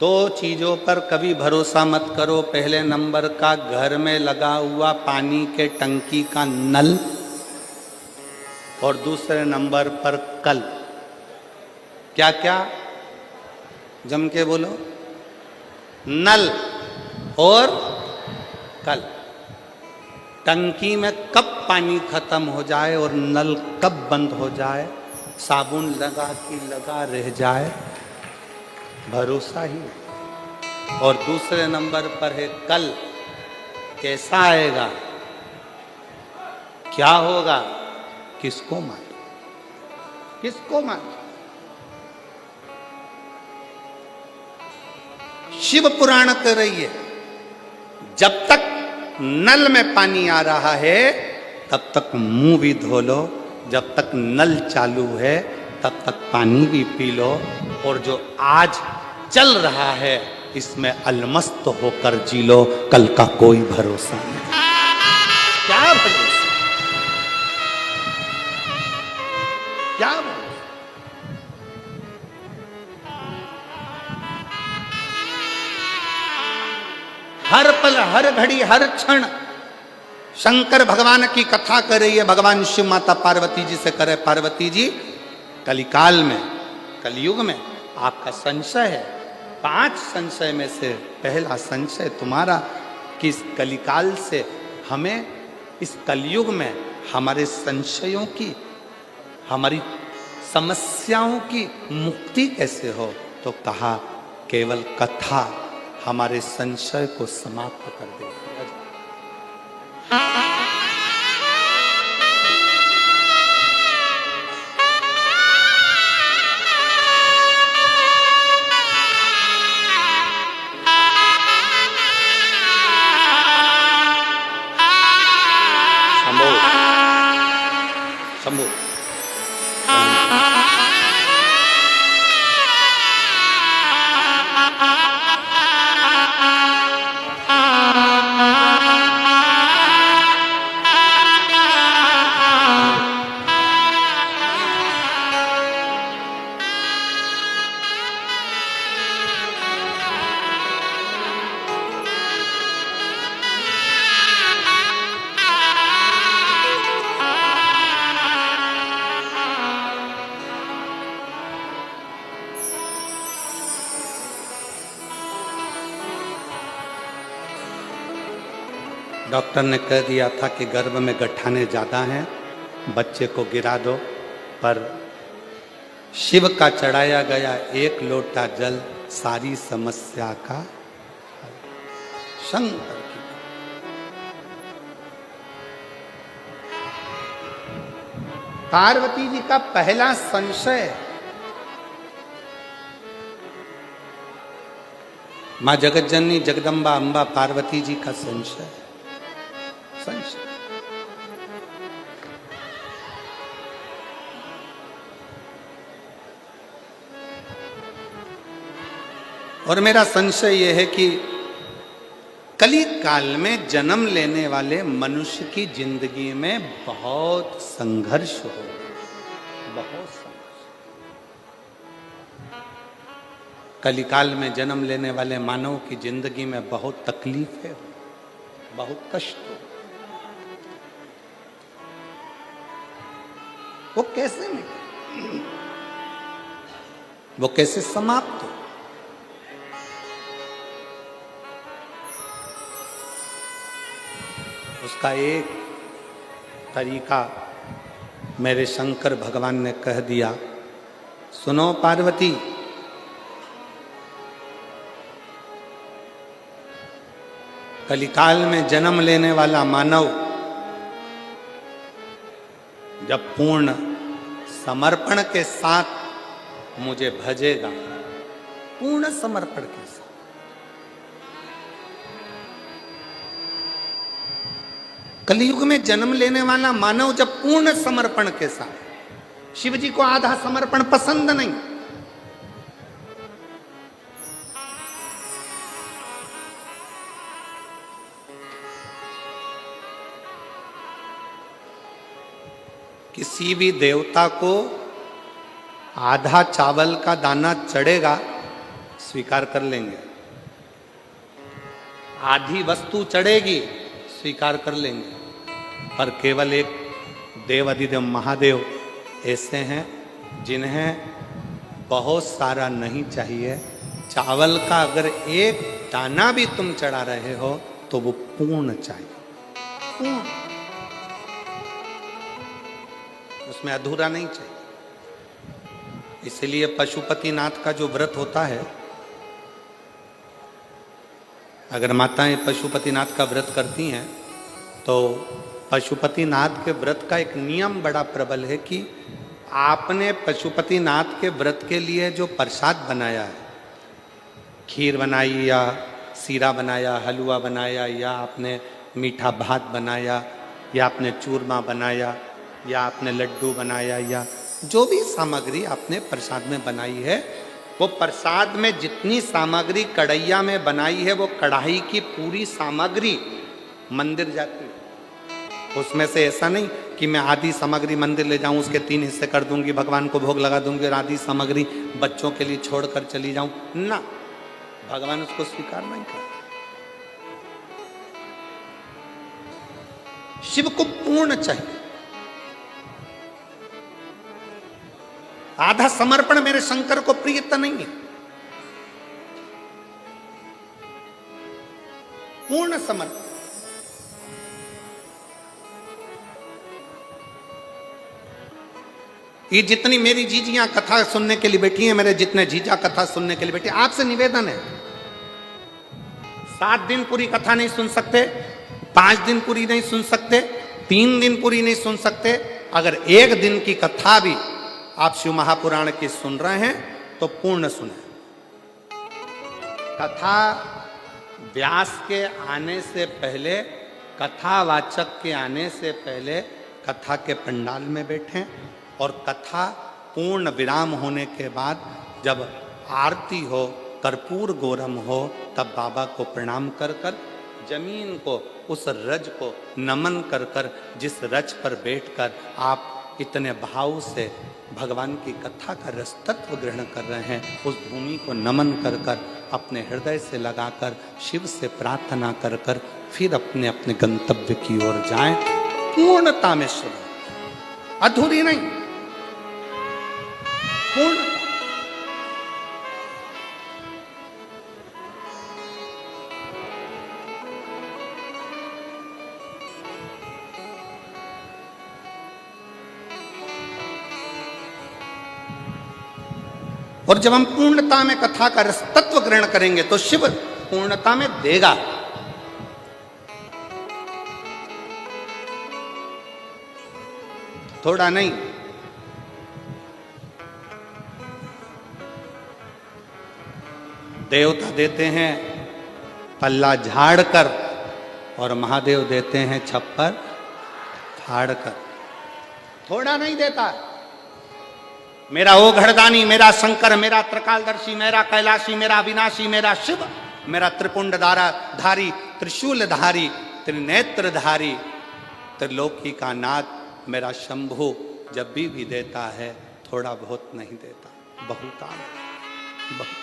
दो चीजों पर कभी भरोसा मत करो। पहले नंबर का घर में लगा हुआ पानी के टंकी का नल, और दूसरे नंबर पर कल। क्या क्या? जम के बोलो। नल और कल। टंकी में कब पानी खत्म हो जाए और नल कब बंद हो जाए, साबुन लगा कि लगा रह जाए, भरोसा ही नहीं। और दूसरे नंबर पर है कल। कैसा आएगा, क्या होगा, किसको मालूम, किसको मालूम। शिव पुराण कर रही है, जब तक नल में पानी आ रहा है तब तक मुंह भी धो लो, जब तक नल चालू है तब तक पानी भी पी लो, और जो आज चल रहा है इसमें अलमस्त होकर जी लो। कल का कोई भरोसा नहीं। क्या भरोसा, क्या भरोसा। हर पल, हर घड़ी, हर क्षण शंकर भगवान की कथा कर रही है, भगवान शिव माता पार्वती जी से करे, पार्वती जी कलिकाल में, कलयुग में आपका संशय है। 5 संशय में से पहला संशय तुम्हारा कि इस कलिकाल से हमें, इस कलयुग में हमारे संशयों की, हमारी समस्याओं की मुक्ति कैसे हो। तो कहा केवल कथा हमारे संशय को समाप्त कर देगी। शंभू डॉक्टर ने कह दिया था कि गर्भ में गठाने ज़्यादा हैं, बच्चे को गिरा दो, पर शिव का चढ़ाया गया 1 लोटा जल सारी समस्या का हल। शंकर की पार्वती जी का पहला संशय, मां जगत जननी जगदम्बा अंबा पार्वती जी का संशय। और मेरा संशय यह है कि कली काल में जन्म लेने वाले मनुष्य की जिंदगी में बहुत संघर्ष हो, बहुत संघर्ष। कलिकाल में जन्म लेने वाले मानव की जिंदगी में बहुत तकलीफ है, बहुत कष्ट हो। वो कैसे मिले, वो कैसे समाप्त हो। उसका एक तरीका मेरे शंकर भगवान ने कह दिया, सुनो पार्वती, कलिकाल में जन्म लेने वाला मानव जब पूर्ण समर्पण के साथ मुझे भजेगा, पूर्ण समर्पण के साथ, कलियुग में जन्म लेने वाला मानव जब पूर्ण समर्पण के साथ, शिव जी को आधा समर्पण पसंद नहीं, किसी भी देवता को आधा चावल का दाना चढ़ेगा स्वीकार कर लेंगे, आधी वस्तु चढ़ेगी स्वीकार कर लेंगे, पर केवल एक देव अधिदेव महादेव ऐसे हैं जिन्हें बहुत सारा नहीं चाहिए। चावल का अगर एक दाना भी तुम चढ़ा रहे हो तो वो पूर्ण चाहिए, पूर्ण, उसमें अधूरा नहीं चाहिए। इसलिए पशुपतिनाथ का जो व्रत होता है, अगर माताएं पशुपतिनाथ का व्रत करती हैं तो पशुपतिनाथ के व्रत का एक नियम बड़ा प्रबल है कि आपने पशुपतिनाथ के व्रत के लिए जो प्रसाद बनाया है, खीर बनाई या सीरा बनाया, हलवा बनाया, या आपने मीठा भात बनाया, या आपने चूरमा बनाया, या आपने लड्डू बनाया, या जो भी सामग्री आपने प्रसाद में बनाई है, वो प्रसाद में जितनी सामग्री कढ़ैया में बनाई है वो कढ़ाई की पूरी सामग्री मंदिर जाती है। उसमें से ऐसा नहीं कि मैं आधी सामग्री मंदिर ले जाऊं, उसके 3 हिस्से कर दूंगी, भगवान को भोग लगा दूंगी और आधी सामग्री बच्चों के लिए छोड़कर चली जाऊं ना, भगवान उसको स्वीकार नहीं करते। शिव को पूर्ण चाहिए। आधा समर्पण मेरे शंकर को प्रियता नहीं है, पूर्ण समर्पण। ये जितनी मेरी जीजियां कथा सुनने के लिए बैठी हैं, मेरे जितने जीजा कथा सुनने के लिए बैठे, आपसे निवेदन है, 7 दिन पूरी कथा नहीं सुन सकते, 5 दिन पूरी नहीं सुन सकते, 3 दिन पूरी नहीं सुन सकते, अगर 1 दिन की कथा भी आप शिव महापुराण की सुन रहे हैं तो पूर्ण सुने। कथा व्यास के आने से पहले, कथावाचक के आने से पहले कथा के पंडाल में बैठें, और कथा पूर्ण विराम होने के बाद जब आरती हो, कर्पूर गौरम हो, तब बाबा को प्रणाम कर कर, जमीन को, उस रज को नमन कर कर, जिस रज पर बैठकर आप इतने भाव से भगवान की कथा का रस तत्व ग्रहण कर रहे हैं, उस भूमि को नमन कर कर, अपने हृदय से लगाकर, शिव से प्रार्थना कर कर, फिर अपने अपने गंतव्य की ओर जाएं, पूर्णता में शिव, अधूरी नहीं, पूर्ण। और जब हम पूर्णता में कथा का रस तत्व ग्रहण करेंगे तो शिव पूर्णता में देगा। थोड़ा नहीं, देवता देते हैं पल्ला झाड़ कर, और महादेव देते हैं छप्पर फाड़ कर, थोड़ा नहीं देता। मेरा ओ घड़दानी, मेरा शंकर, मेरा त्रिकालदर्शी, मेरा कैलाशी, मेरा अविनाशी, मेरा शिव, मेरा त्रिपुंड धारी, त्रिशूलधारी, त्रिनेत्रधारी, त्रिलोकी का नाथ, मेरा शंभु जब भी देता है थोड़ा बहुत नहीं देता, बहुत बहुत।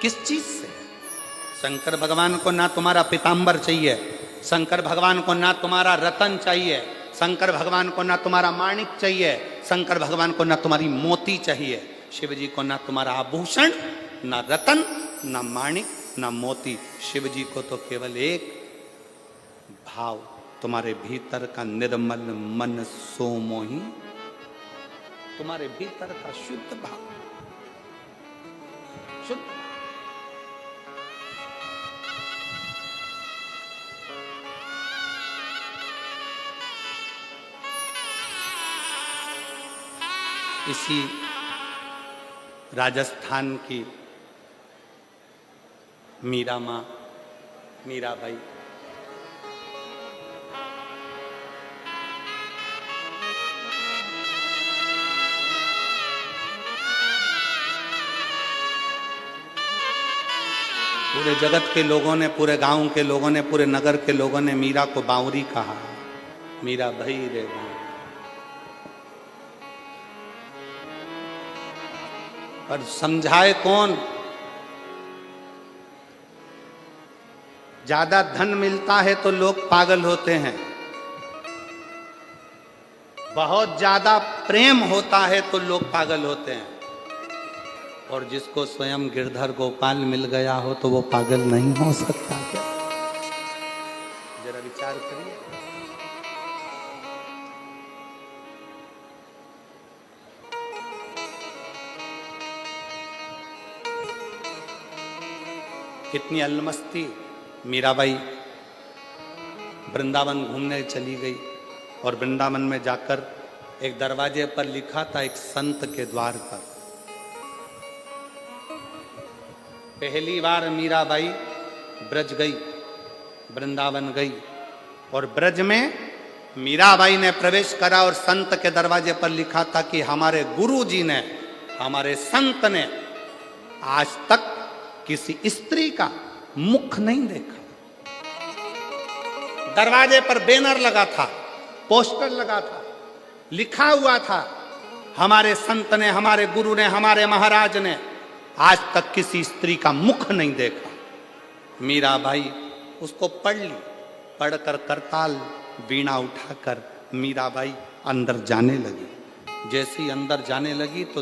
किस चीज से? शंकर भगवान को ना तुम्हारा पीतांबर चाहिए, शंकर भगवान को ना तुम्हारा रतन चाहिए, शंकर भगवान को ना तुम्हारा माणिक चाहिए, शंकर भगवान को ना तुम्हारी मोती चाहिए, शिव जी को ना तुम्हारा आभूषण, ना रतन, ना माणिक, ना मोती। शिव जी को तो केवल एक भाव, तुम्हारे भीतर का निर्मल मन सोमोही, तुम्हारे भीतर का शुद्ध भाव, शुद्ध। इसी राजस्थान की मीरा माँ, मीराबाई, पूरे जगत के लोगों ने, पूरे गांव के लोगों ने, पूरे नगर के लोगों ने मीरा को बावरी कहा, मीरा भाई रे भाई। पर समझाए कौन? ज्यादा धन मिलता है तो लोग पागल होते हैं, बहुत ज्यादा प्रेम होता है तो लोग पागल होते हैं, और जिसको स्वयं गिरधर गोपाल मिल गया हो तो वो पागल नहीं हो सकता क्या? जरा विचार करिए। कितनी अलमस्ती। मीराबाई वृंदावन घूमने चली गई, और वृंदावन में जाकर एक दरवाजे पर लिखा था, एक संत के द्वार पर। पहली बार मीराबाई ब्रज गई, वृंदावन गई, और ब्रज में मीराबाई ने प्रवेश करा, और संत के दरवाजे पर लिखा था कि हमारे गुरु जी ने, हमारे संत ने आज तक किसी स्त्री का मुख नहीं देखा। दरवाजे पर बैनर लगा था, पोस्टर लगा था, लिखा हुआ था, हमारे संत ने, हमारे गुरु ने, हमारे महाराज ने आज तक किसी स्त्री का मुख नहीं देखा। मीराबाई उसको पढ़ ली, पढ़कर करताल वीणा उठाकर मीराबाई अंदर जाने लगी। जैसे ही अंदर जाने लगी तो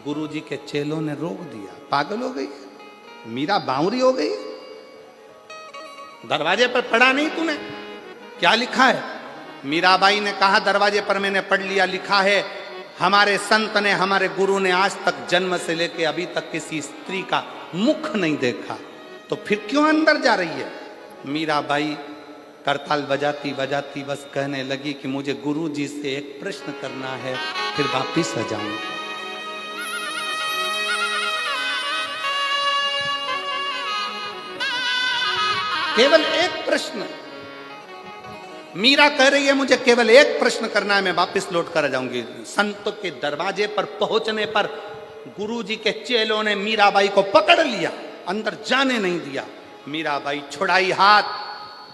गुरुजी के चेलों ने रोक दिया। पागल हो गई, मीरा बावरी हो गई, दरवाजे पर पढ़ा नहीं तूने, क्या लिखा है? मीराबाई ने कहा दरवाजे पर मैंने पढ़ लिया, लिखा है हमारे संत ने, हमारे गुरु ने आज तक जन्म से लेके अभी तक किसी स्त्री का मुख नहीं देखा, तो फिर क्यों अंदर जा रही है? मीराबाई करताल बजाती बजाती बस कहने लगी कि मुझे गुरु जी से एक प्रश्न करना है, फिर वापिस आ जाऊंगी। केवल एक प्रश्न। मीरा कह रही है मुझे केवल एक प्रश्न करना है, मैं वापस लौट कर आ जाऊंगी। संत के दरवाजे पर पहुंचने पर गुरुजी के चेलों ने मीराबाई को पकड़ लिया, अंदर जाने नहीं दिया। मीराबाई छुड़ाई हाथ,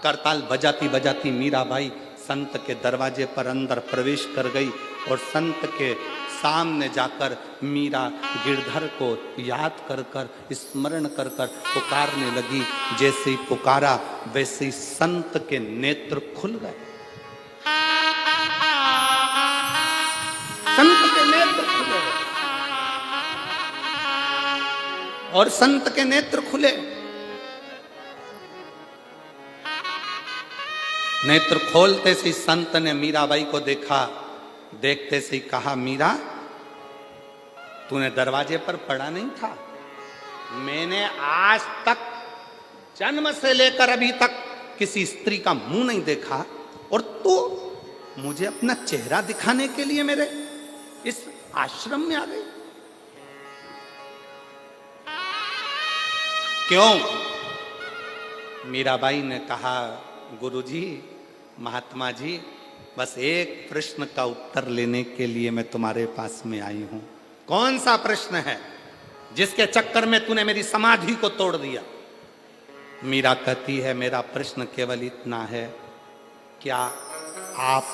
करताल बजाती बजाती मीराबाई संत के दरवाजे पर अंदर प्रवेश कर गई और संत के सामने जाकर मीरा गिरधर को याद कर कर, स्मरण कर कर पुकारने लगी। जैसे ही पुकारा वैसे ही संत के नेत्र खुल गए। संत के नेत्र खुले और संत के नेत्र खुले। नेत्र खोलते से संत ने मीराबाई को देखा, देखते से ही कहा मीरा तूने दरवाजे पर पड़ा नहीं था, मैंने आज तक जन्म से लेकर अभी तक किसी स्त्री का मुंह नहीं देखा, और तू मुझे अपना चेहरा दिखाने के लिए मेरे इस आश्रम में आ गई। क्यों? मीराबाई ने कहा गुरुजी, महात्मा जी, बस एक प्रश्न का उत्तर लेने के लिए मैं तुम्हारे पास में आई हूं। कौन सा प्रश्न है जिसके चक्कर में तूने मेरी समाधि को तोड़ दिया? मीरा कहती है मेरा प्रश्न केवल इतना है, क्या आप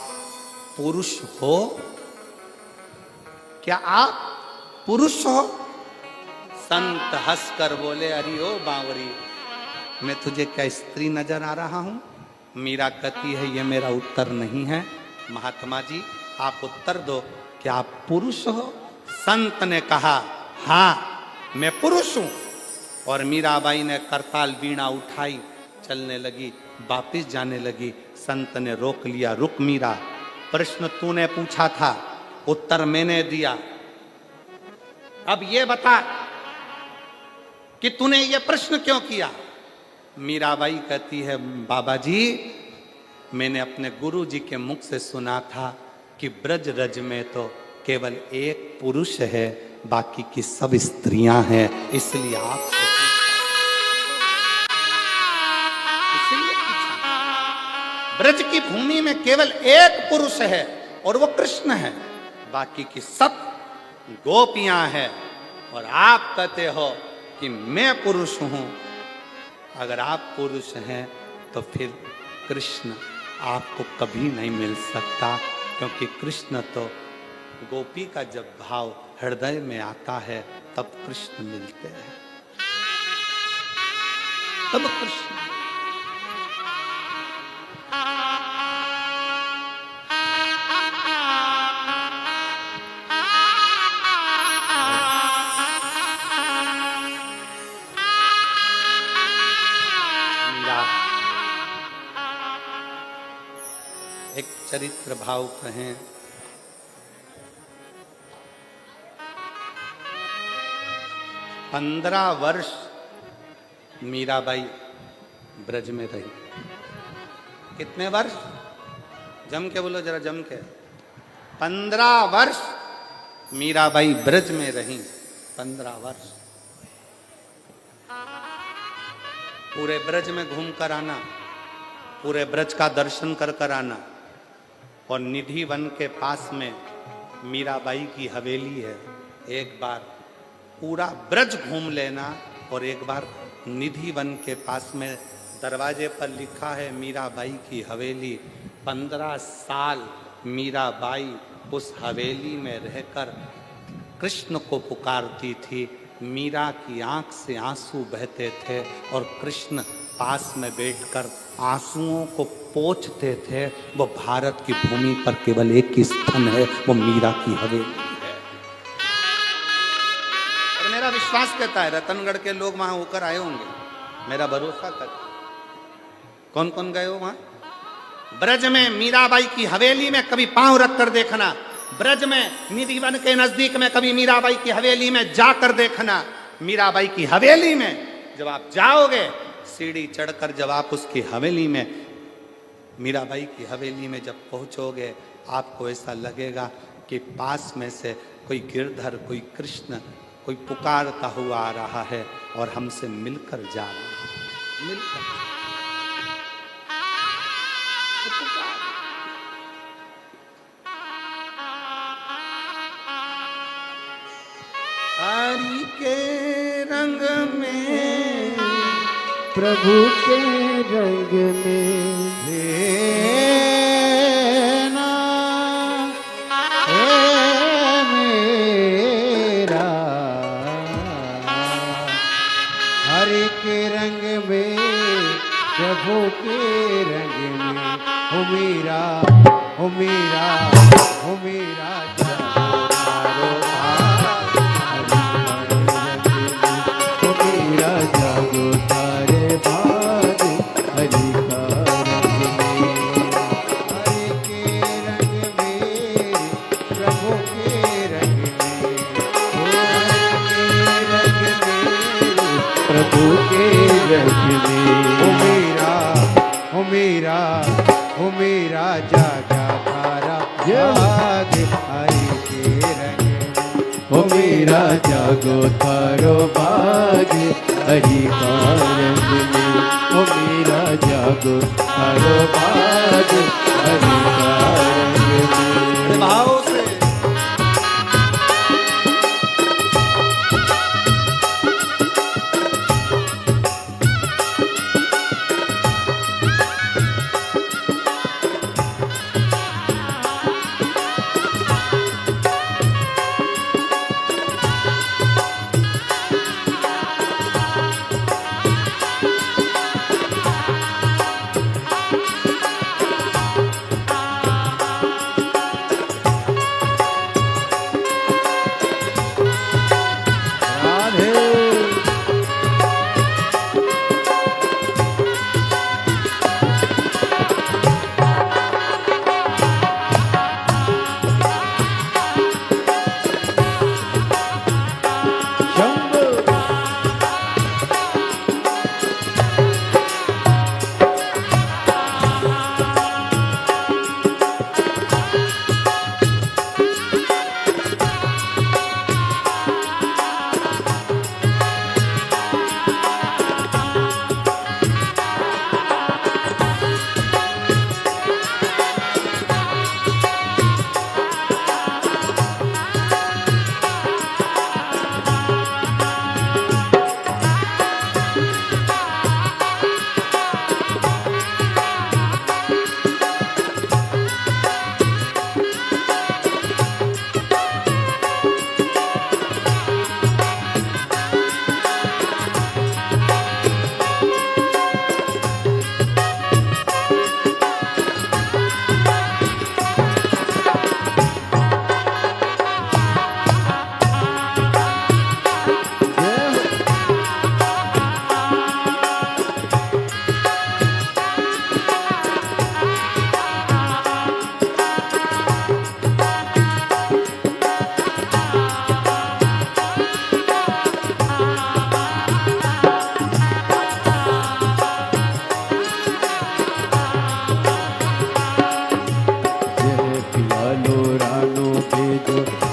पुरुष हो? क्या आप पुरुष हो? संत हंसकर बोले अरे ओ बावरी, मैं तुझे क्या स्त्री नजर आ रहा हूं? मीरा कहती है ये मेरा उत्तर नहीं है, महात्मा जी आप उत्तर दो, क्या आप पुरुष हो? संत ने कहा हाँ मैं पुरुष हूं। और मीराबाई ने करताल वीणा उठाई, चलने लगी, वापिस जाने लगी। संत ने रोक लिया, रुक मीरा, प्रश्न तूने पूछा था, उत्तर मैंने दिया, अब ये बता कि तूने ये प्रश्न क्यों किया? मीराबाई कहती है बाबा जी, मैंने अपने गुरु जी के मुख से सुना था कि ब्रज रज में तो केवल एक पुरुष है, बाकी की सब स्त्रियां हैं, इसलिए आप ब्रज की भूमि में केवल एक पुरुष है और वो कृष्ण है, बाकी की सब गोपियां हैं, और आप कहते हो कि मैं पुरुष हूं। अगर आप पुरुष हैं तो फिर कृष्ण आपको कभी नहीं मिल सकता, क्योंकि कृष्ण तो गोपी का जब भाव हृदय में आता है तब कृष्ण मिलते हैं, तब कृष्ण। एक चरित्र भाव कहें, पंद्रह वर्ष मीराबाई ब्रज में रही। कितने वर्ष? जम के बोलो जरा, जम के। 15 वर्ष मीराबाई ब्रज में रही। 15 वर्ष पूरे ब्रज में घूम कर आना, पूरे ब्रज का दर्शन कर कर आना। और निधि वन के पास में मीराबाई की हवेली है, एक बार पूरा ब्रज घूम लेना। और एक बार निधि वन के पास में दरवाजे पर लिखा है मीराबाई की हवेली। 15 साल मीराबाई उस हवेली में रहकर कृष्ण को पुकारती थी। मीरा की आंख से आंसू बहते थे और कृष्ण पास में बैठकर आंसुओं को पोंछते थे। वो भारत की भूमि पर केवल एक ही स्थान है, वो मीरा की हवेली है। और मेरा विश्वास कहता है रतनगढ़ के लोग वहां होकर आए होंगे, मेरा भरोसा कर। कौन कौन गए हो वहां? ब्रज में मीराबाई की हवेली में कभी पांव रख कर देखना, ब्रज में निधिवन के नजदीक में कभी मीराबाई की हवेली में जाकर देखना। मीराबाई की हवेली में जब आप जाओगे, सीढ़ी चढ़कर जब आप उसकी हवेली में, मीराबाई की हवेली में जब पहुंचोगे, आपको ऐसा लगेगा कि पास में से कोई गिरधर, कोई कृष्ण, कोई पुकारता हुआ आ रहा है और हमसे मिलकर जा रहा है। मिलकर हरि के रंग में, प्रभु के रंग में ना मेरा, हरि के रंग में, प्रभु के रंग में, हो मेरा, हो मेरा, हो मेरा जागो तारे बाद हरि का रंग में, हरि के रंग में, प्रभु के रंग में, हरि के रंग में, प्रभु के रंग में, हो मेरा, हो मेरा, हो मेरा जागा तारा भाग हरि के रंग में, हो मेरा जागो तारो भाग हरि का रंग में, हो मेरा जागो तारो भाग हरि का रंग में। भाव से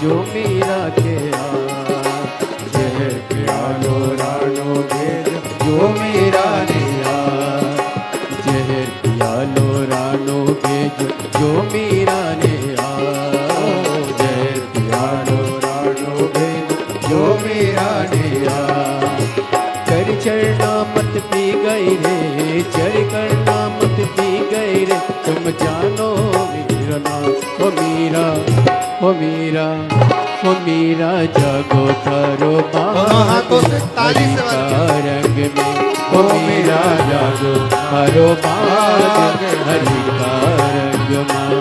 जो मीरा के जय प्यालो रानो भेद जो मीरा ने जय प्यालो रानो भेद जो मीरा ने जय प्यालो रानो भेद जो मीरा ने कर चढ़ना मत पी गई रे चढ़ करना मत पी गई रे तुम जानो मीरा ना ओ मीरा ओ मीरा ओ मीरा जागो थारो दोनों हाथों से ताली से का रंग में ओ मीरा जागो थारो बाग हरि का रंग में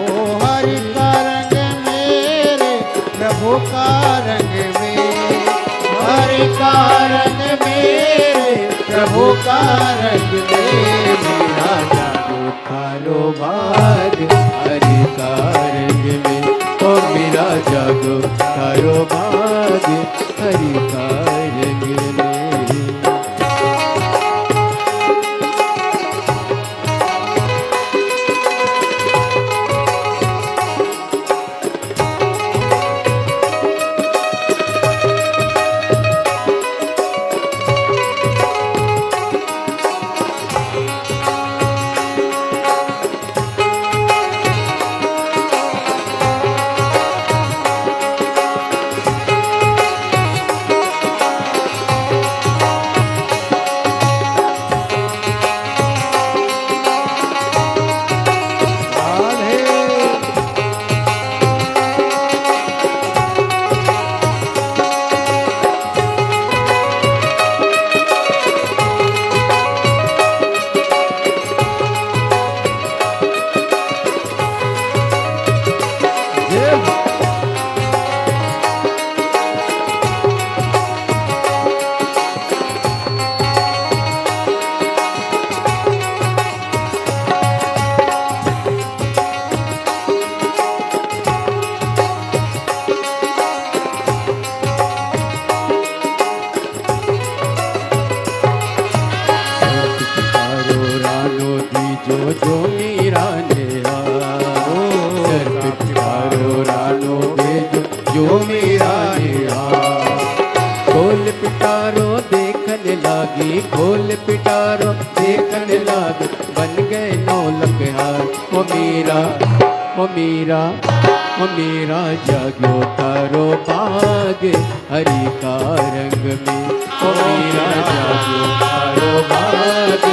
ओ हरि का रंग मेरे प्रभु का रंग में हरि का रंग मेरे प्रभु का रंग में मीरा जागो थारो बाग हरि का रंग में ओ मीरा जागो थारो बाग हरि का रंग में जो मीरा ने पिटारो रानो भेजो जो मीरा ने खोल पिटारो देखने लागी खोल पिटारो देखने लागी बन गए नौलख हार ओ मीरा ओ मीरा ओ मीरा जागो तारो बाग हरि का रंग में ओ मीरा जागो तारो बाग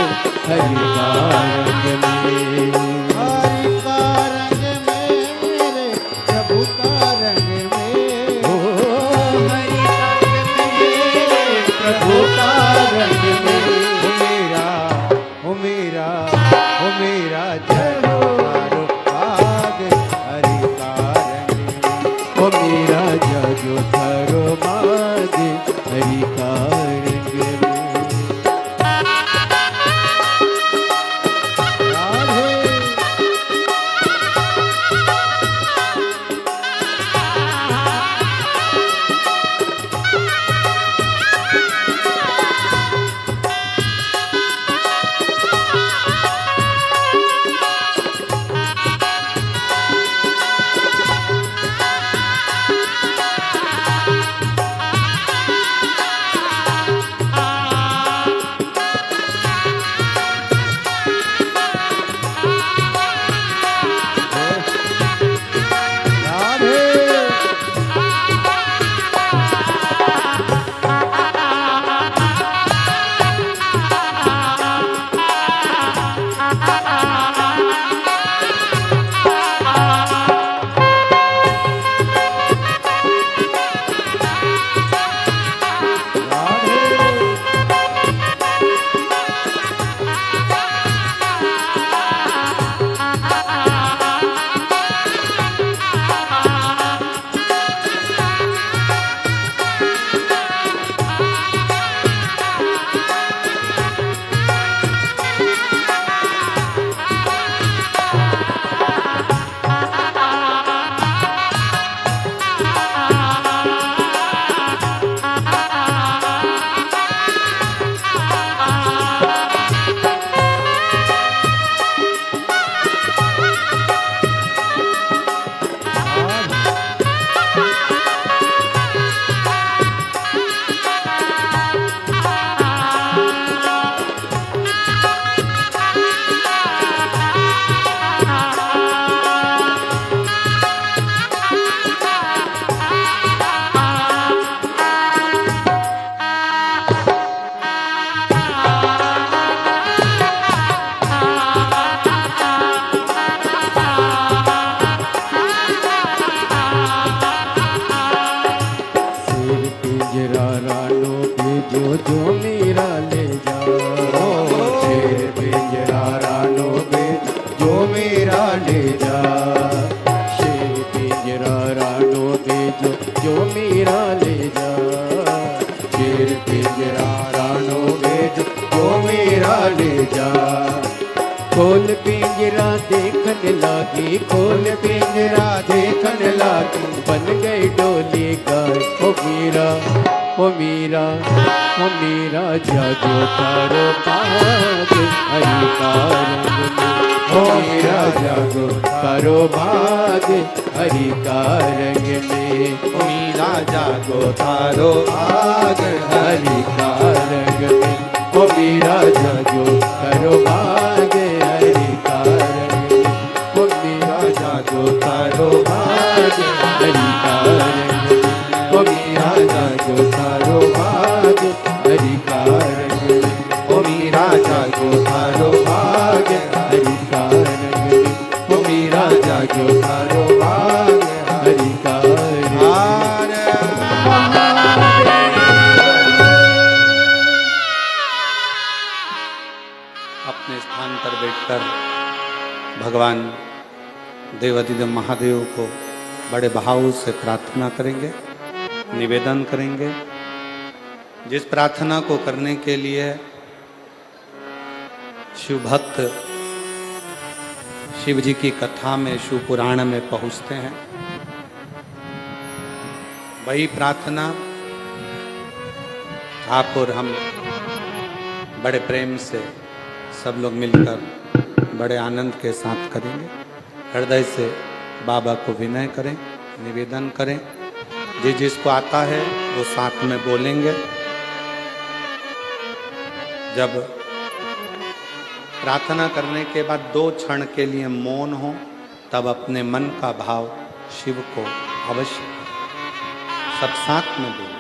हरि का रंग में हरि का रंग मेरे प्रभु का रंग में ओ हरि का रंग में प्रभु का रंग में ओ मेरा ओ मेरा जय तारो बाग हरि का रंग में ओ मीरा जागो तारो बाग हरि का रंग में राधे पिंजरा रानो भेजो जो मेरा ले जाओ, शेर पिंजरा रानो भेजो जो मेरा ले जा, शेर पिंजरा रानो भेजो जो मेरा ले जा, शेर पिंजरा रानो भेजो जो मेरा ले जा। खोल पिंजरा देखन लागी, खोल पिंजरा देखन लागी, बन गई डोली गाय। ओ मीरा, ओ मीरा, ओ मीरा जागो तारो भाग हरि का रंग में, ओ मीरा जागो तारो भाग हरि का रंग में, ओ मीरा जागो तारो भाग हरि का रंग में, ओ मीरा जागो तारो भाग हरि का रंग में, ओ मीरा जागो तारो भाग हरि का रंग में, ओ मीरा जागो तारो भाग हरि का रंग में, ओ मीरा जागो तारो भाग हरि का रंग में, ओ मीरा जागो तारो भाग हरि का रंग में। अपने स्थान पर बैठकर भगवान देवाधिदेव महादेव को बड़े भाव से प्रार्थना करेंगे, निवेदन करेंगे। जिस प्रार्थना को करने के लिए शिव भक्त शिव जी की कथा में, शिव पुराण में पहुंचते हैं, वही प्रार्थना आप और हम बड़े प्रेम से सब लोग मिलकर बड़े आनंद के साथ करेंगे। हृदय से बाबा को विनय करें, निवेदन करें। जिसको आता है वो साथ में बोलेंगे। जब प्रार्थना करने के बाद 2 क्षण के लिए मौन हो, तब अपने मन का भाव शिव को अवश्य सब साथ में बोलें।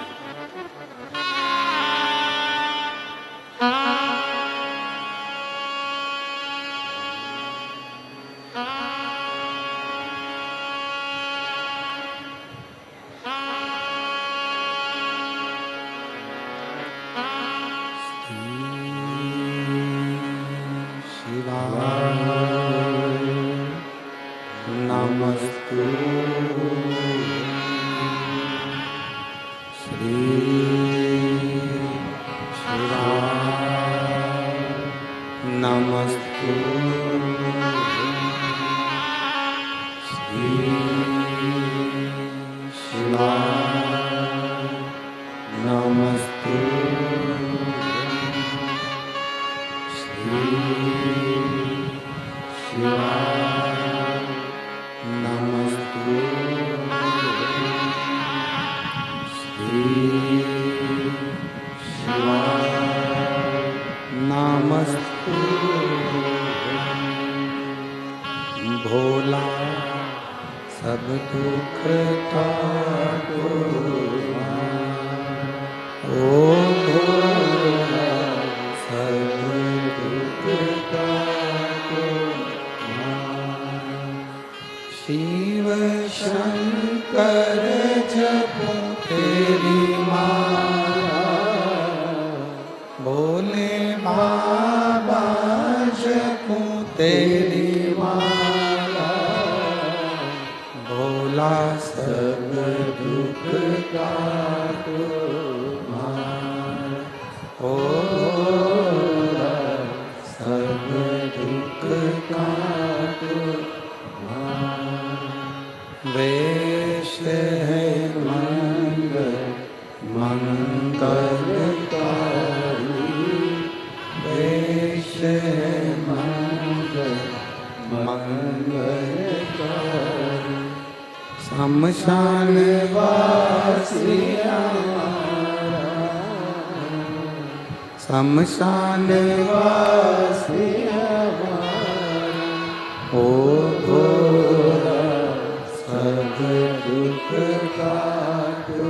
नमस्तु श्री शिवाय नमस्तु श्री शिवाय नमस्तु श्री शिवाय नमस्तु श्री शिवाय नमस्तु भोला सब दुख काटो ओ भोला सब दुख काटो शिव शंकर जपो तेरी माला भोले बाबा जपो तेरी माला भोला सब दुख काटो ओ भोला सब दुख काटो वेश है मंगल मंगलकारी वेश है मंगल मंगलकारी शमशान वासी हमारा शमशान वासी हमारा ओ भोला सब दुख काटो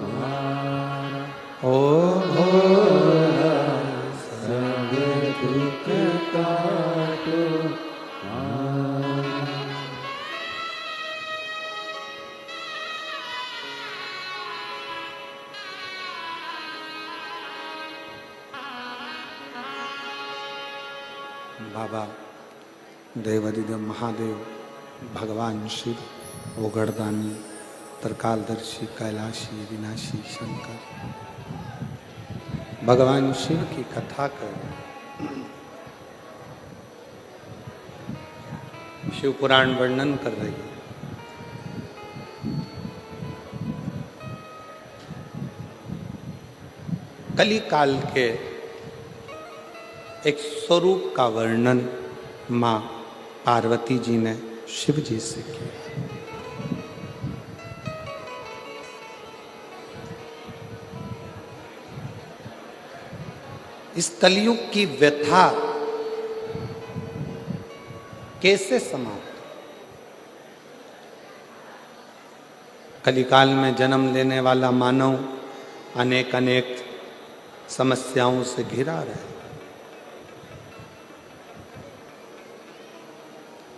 हमारा ओ भोला सब दुख काटो हमारा। बाबा देवादिदेव महादेव, भगवान शिव, ओगड़दानी, त्रिकालदर्शी, कैलाशी, विनाशी शंकर, भगवान शिव की कथा कर, शिव पुराण वर्णन कर रही है। कली काल के एक स्वरूप का वर्णन मां पार्वती जी ने शिव जी से किया। इस कलयुग की व्यथा कैसे समाप्त? कलिकाल में जन्म लेने वाला मानव अनेक अनेक समस्याओं से घिरा रहे।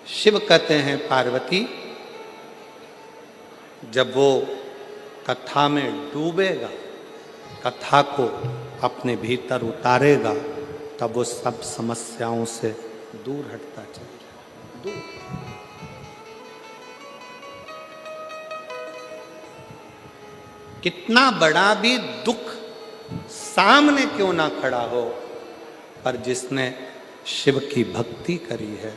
शिव कहते हैं पार्वती, जब वो कथा में डूबेगा, कथा को अपने भीतर उतारेगा, तब वो सब समस्याओं से दूर हटता चलेगा। दूर। कितना बड़ा भी दुख सामने क्यों ना खड़ा हो, पर जिसने शिव की भक्ति करी है,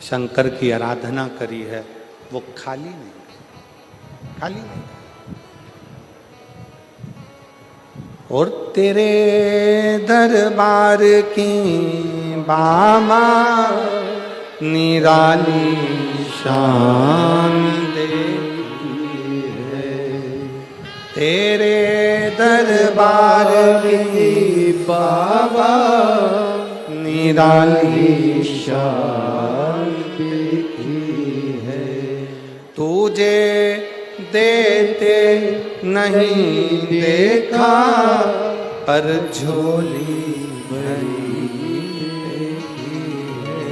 शंकर की आराधना करी है, वो खाली नहीं, खाली नहीं। और तेरे दरबार की बाबा निराली शान देखी है, तेरे दरबार की बाबा निराली शान देखी है। तुझे देते नहीं देखा, पर झोली भरी देखी है।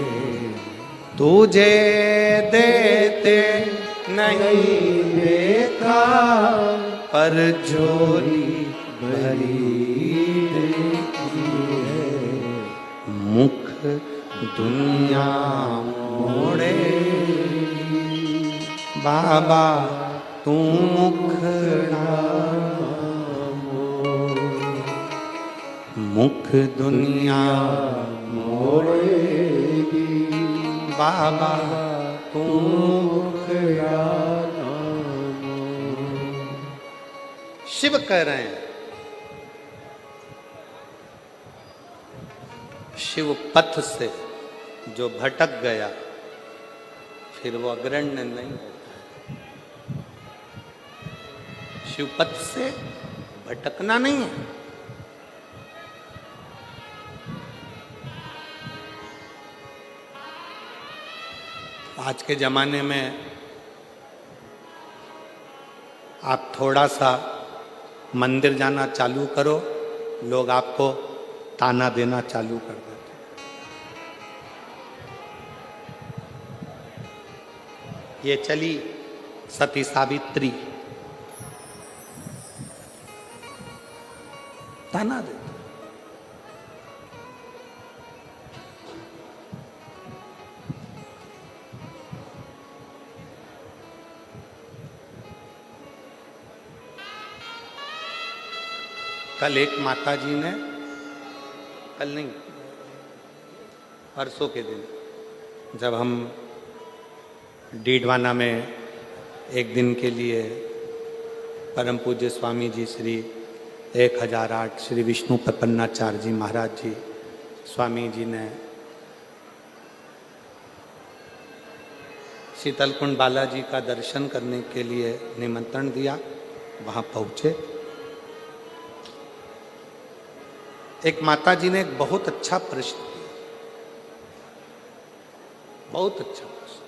तुझे देते नहीं देखा, पर झोली भरी देखी है। मुख दुनिया मोड़े बाबा, तू मुखड़ा मुख दुनिया मोड़ेगी बाबा, तू मुखड़ा। शिव कह रहे हैं, शिव पथ से जो भटक गया, फिर वो अग्रण्य नहीं होता। शिव पथ से भटकना नहीं है। आज के जमाने में आप थोड़ा सा मंदिर जाना चालू करो, लोग आपको ताना देना चालू कर देते। ये चली सती सावित्री, ताना देते। कल एक माता जी ने, कल नहीं परसों के दिन, जब हम डीडवाना में एक दिन के लिए परम पूज्य स्वामी जी श्री 1008 श्री विष्णु प्रपन्नाचार्य जी महाराज जी स्वामी जी ने शीतलकुंड बालाजी का दर्शन करने के लिए निमंत्रण दिया। वहाँ पहुँचे, एक माता जी ने एक बहुत अच्छा प्रश्न किया, बहुत अच्छा प्रश्न,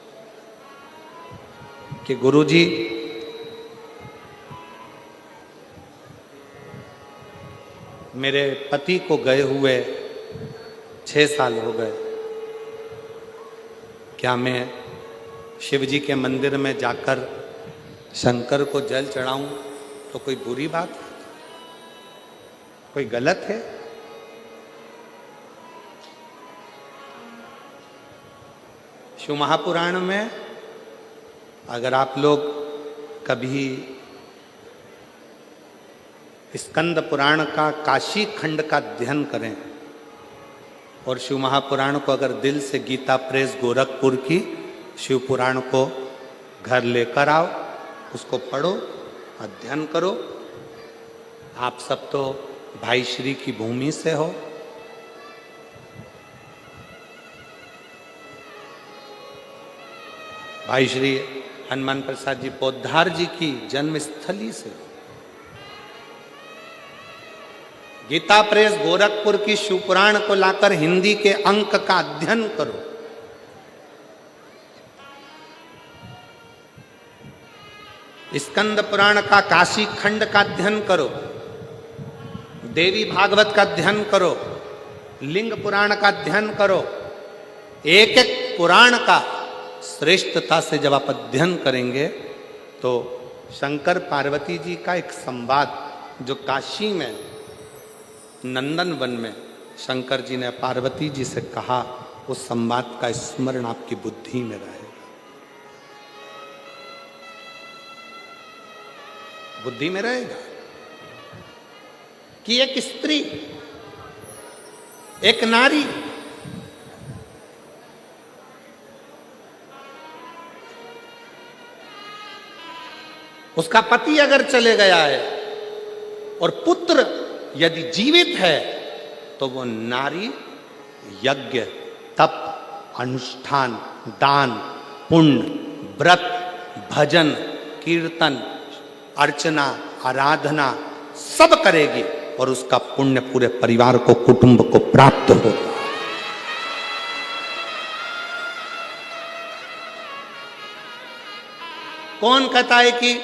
कि गुरुजी मेरे पति को गए हुए 6 साल हो गए, क्या मैं शिव जी के मंदिर में जाकर शंकर को जल चढ़ाऊं तो कोई बुरी बात है, कोई गलत है? शिव महापुराण में अगर आप लोग कभी स्कंद पुराण का काशी खंड का अध्ययन करें और शिव महापुराण को अगर दिल से गीता प्रेस गोरखपुर की शिव पुराण को घर लेकर आओ, उसको पढ़ो, अध्ययन करो। आप सब तो भाई श्री की भूमि से हो। भाई श्री हनुमान प्रसाद जी पोद्दार जी की जन्मस्थली से हो। गीता प्रेस गोरखपुर की शिव पुराण को लाकर हिंदी के अंक का अध्ययन करो। स्कंद पुराण का काशी खंड का अध्ययन करो, देवी भागवत का अध्ययन करो, लिंग पुराण का अध्ययन करो। एक एक पुराण का श्रेष्ठता से जब आप अध्ययन करेंगे तो शंकर पार्वती जी का एक संवाद जो काशी में नंदन वन में शंकर जी ने पार्वती जी से कहा, उस संवाद का स्मरण आपकी बुद्धि में रहेगा। बुद्धि में रहेगा कि एक स्त्री, एक नारी उसका पति अगर चले गया है और पुत्र यदि जीवित है तो वो नारी यज्ञ, तप, अनुष्ठान, दान, पुण्य, व्रत, भजन, कीर्तन, अर्चना, आराधना सब करेगी और उसका पुण्य पूरे परिवार को, कुटुंब को प्राप्त होगा। कौन कहता है कि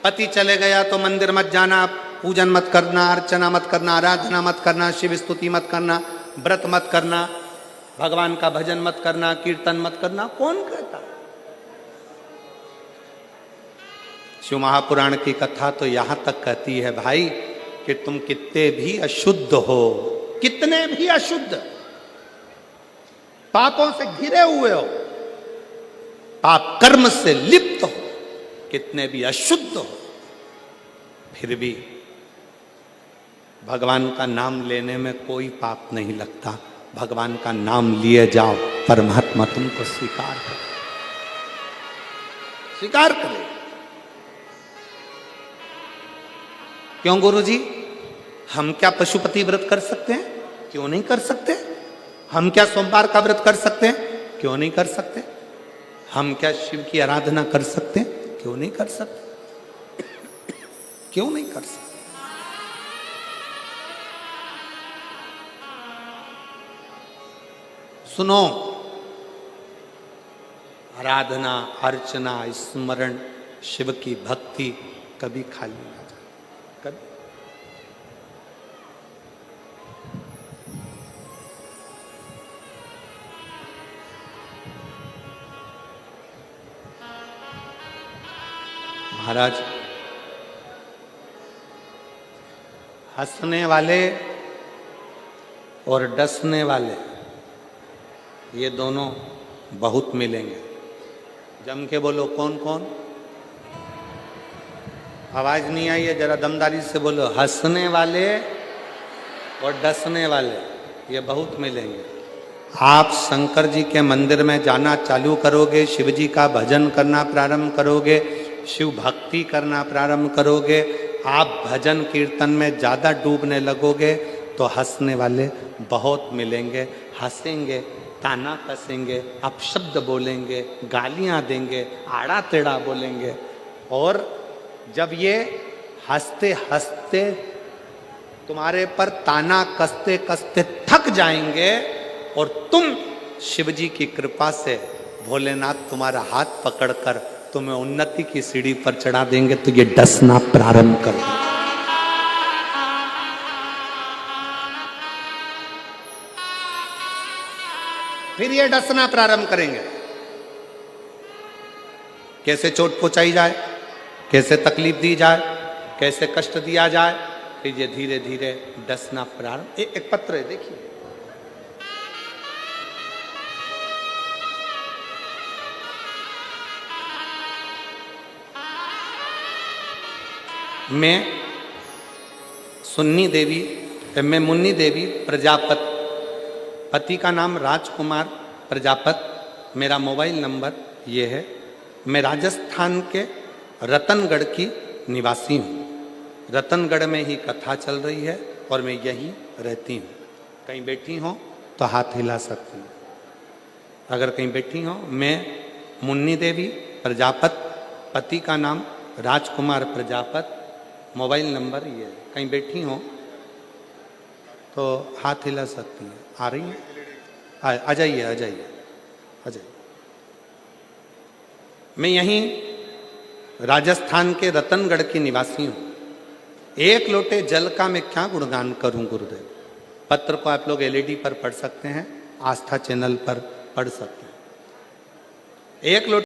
पति चले गया तो मंदिर मत जाना, पूजन मत करना, अर्चना मत करना, आराधना मत करना, शिव स्तुति मत करना, व्रत मत करना, भगवान का भजन मत करना, कीर्तन मत करना? कौन कहता? शिव महापुराण की कथा तो यहां तक कहती है भाई कि तुम कितने भी अशुद्ध हो, कितने भी अशुद्ध, पापों से घिरे हुए हो, पाप कर्म से लिप्त हो, कितने भी अशुद्ध हो, फिर भी भगवान का नाम लेने में कोई पाप नहीं लगता। भगवान का नाम लिए जाओ, परमात्मा तुमको स्वीकार करे, स्वीकार करे। क्यों गुरुजी? हम क्या पशुपति व्रत कर सकते हैं? क्यों नहीं कर सकते? हम क्या सोमवार का व्रत कर सकते हैं? क्यों नहीं कर सकते? हम क्या शिव की आराधना कर सकते हैं? क्यों नहीं कर सकते? क्यों नहीं कर सकते? सुनो, आराधना, अर्चना, स्मरण, शिव की भक्ति कभी खाली ना जाए, कभी। महाराज, हंसने वाले और डसने वाले ये दोनों बहुत मिलेंगे। जम के बोलो, कौन कौन? आवाज नहीं आई है, जरा दमदारी से बोलो। हंसने वाले और डसने वाले ये बहुत मिलेंगे। आप शंकर जी के मंदिर में जाना चालू करोगे, शिव जी का भजन करना प्रारंभ करोगे, शिव भक्ति करना प्रारंभ करोगे, आप भजन कीर्तन में ज़्यादा डूबने लगोगे तो हंसने वाले बहुत मिलेंगे। हंसेंगे, ताना कसेंगे, अपशब्द बोलेंगे, गालियां देंगे, आड़ा टेढ़ा बोलेंगे। और जब ये हंसते हंसते तुम्हारे पर ताना कसते कसते थक जाएंगे और तुम शिव जी की कृपा से भोलेनाथ तुम्हारा हाथ पकड़कर तुम्हें उन्नति की सीढ़ी पर चढ़ा देंगे तो ये डसना प्रारंभ कर दो। फिर ये डसना प्रारंभ करेंगे। कैसे चोट पहुंचाई जाए, कैसे तकलीफ दी जाए, कैसे कष्ट दिया जाए, फिर ये धीरे धीरे डसना प्रारंभ। एक पत्र है, देखिए। मैं मुन्नी देवी प्रजापत, पति का नाम राजकुमार प्रजापत, मेरा मोबाइल नंबर ये है। मैं राजस्थान के रतनगढ़ की निवासी हूँ। रतनगढ़ में ही कथा चल रही है और मैं यहीं रहती हूँ। कहीं बैठी हो तो हाथ हिला सकती हूँ। अगर कहीं बैठी हो, मैं मुन्नी देवी प्रजापत, पति का नाम राजकुमार प्रजापत, मोबाइल नंबर ये है। कहीं बैठी हो तो हाथ हिला सकती हैं। आ रही हैं? आ जाइए, आ जाइए, आ जाइए। मैं यहीं राजस्थान के रतनगढ़ की निवासी हूँ। एक लोटे जल का मैं क्या गुणगान करूं गुरुदेव। पत्र को आप लोग एलईडी पर पढ़ सकते हैं, आस्था चैनल पर पढ़ सकते हैं। एक लोटे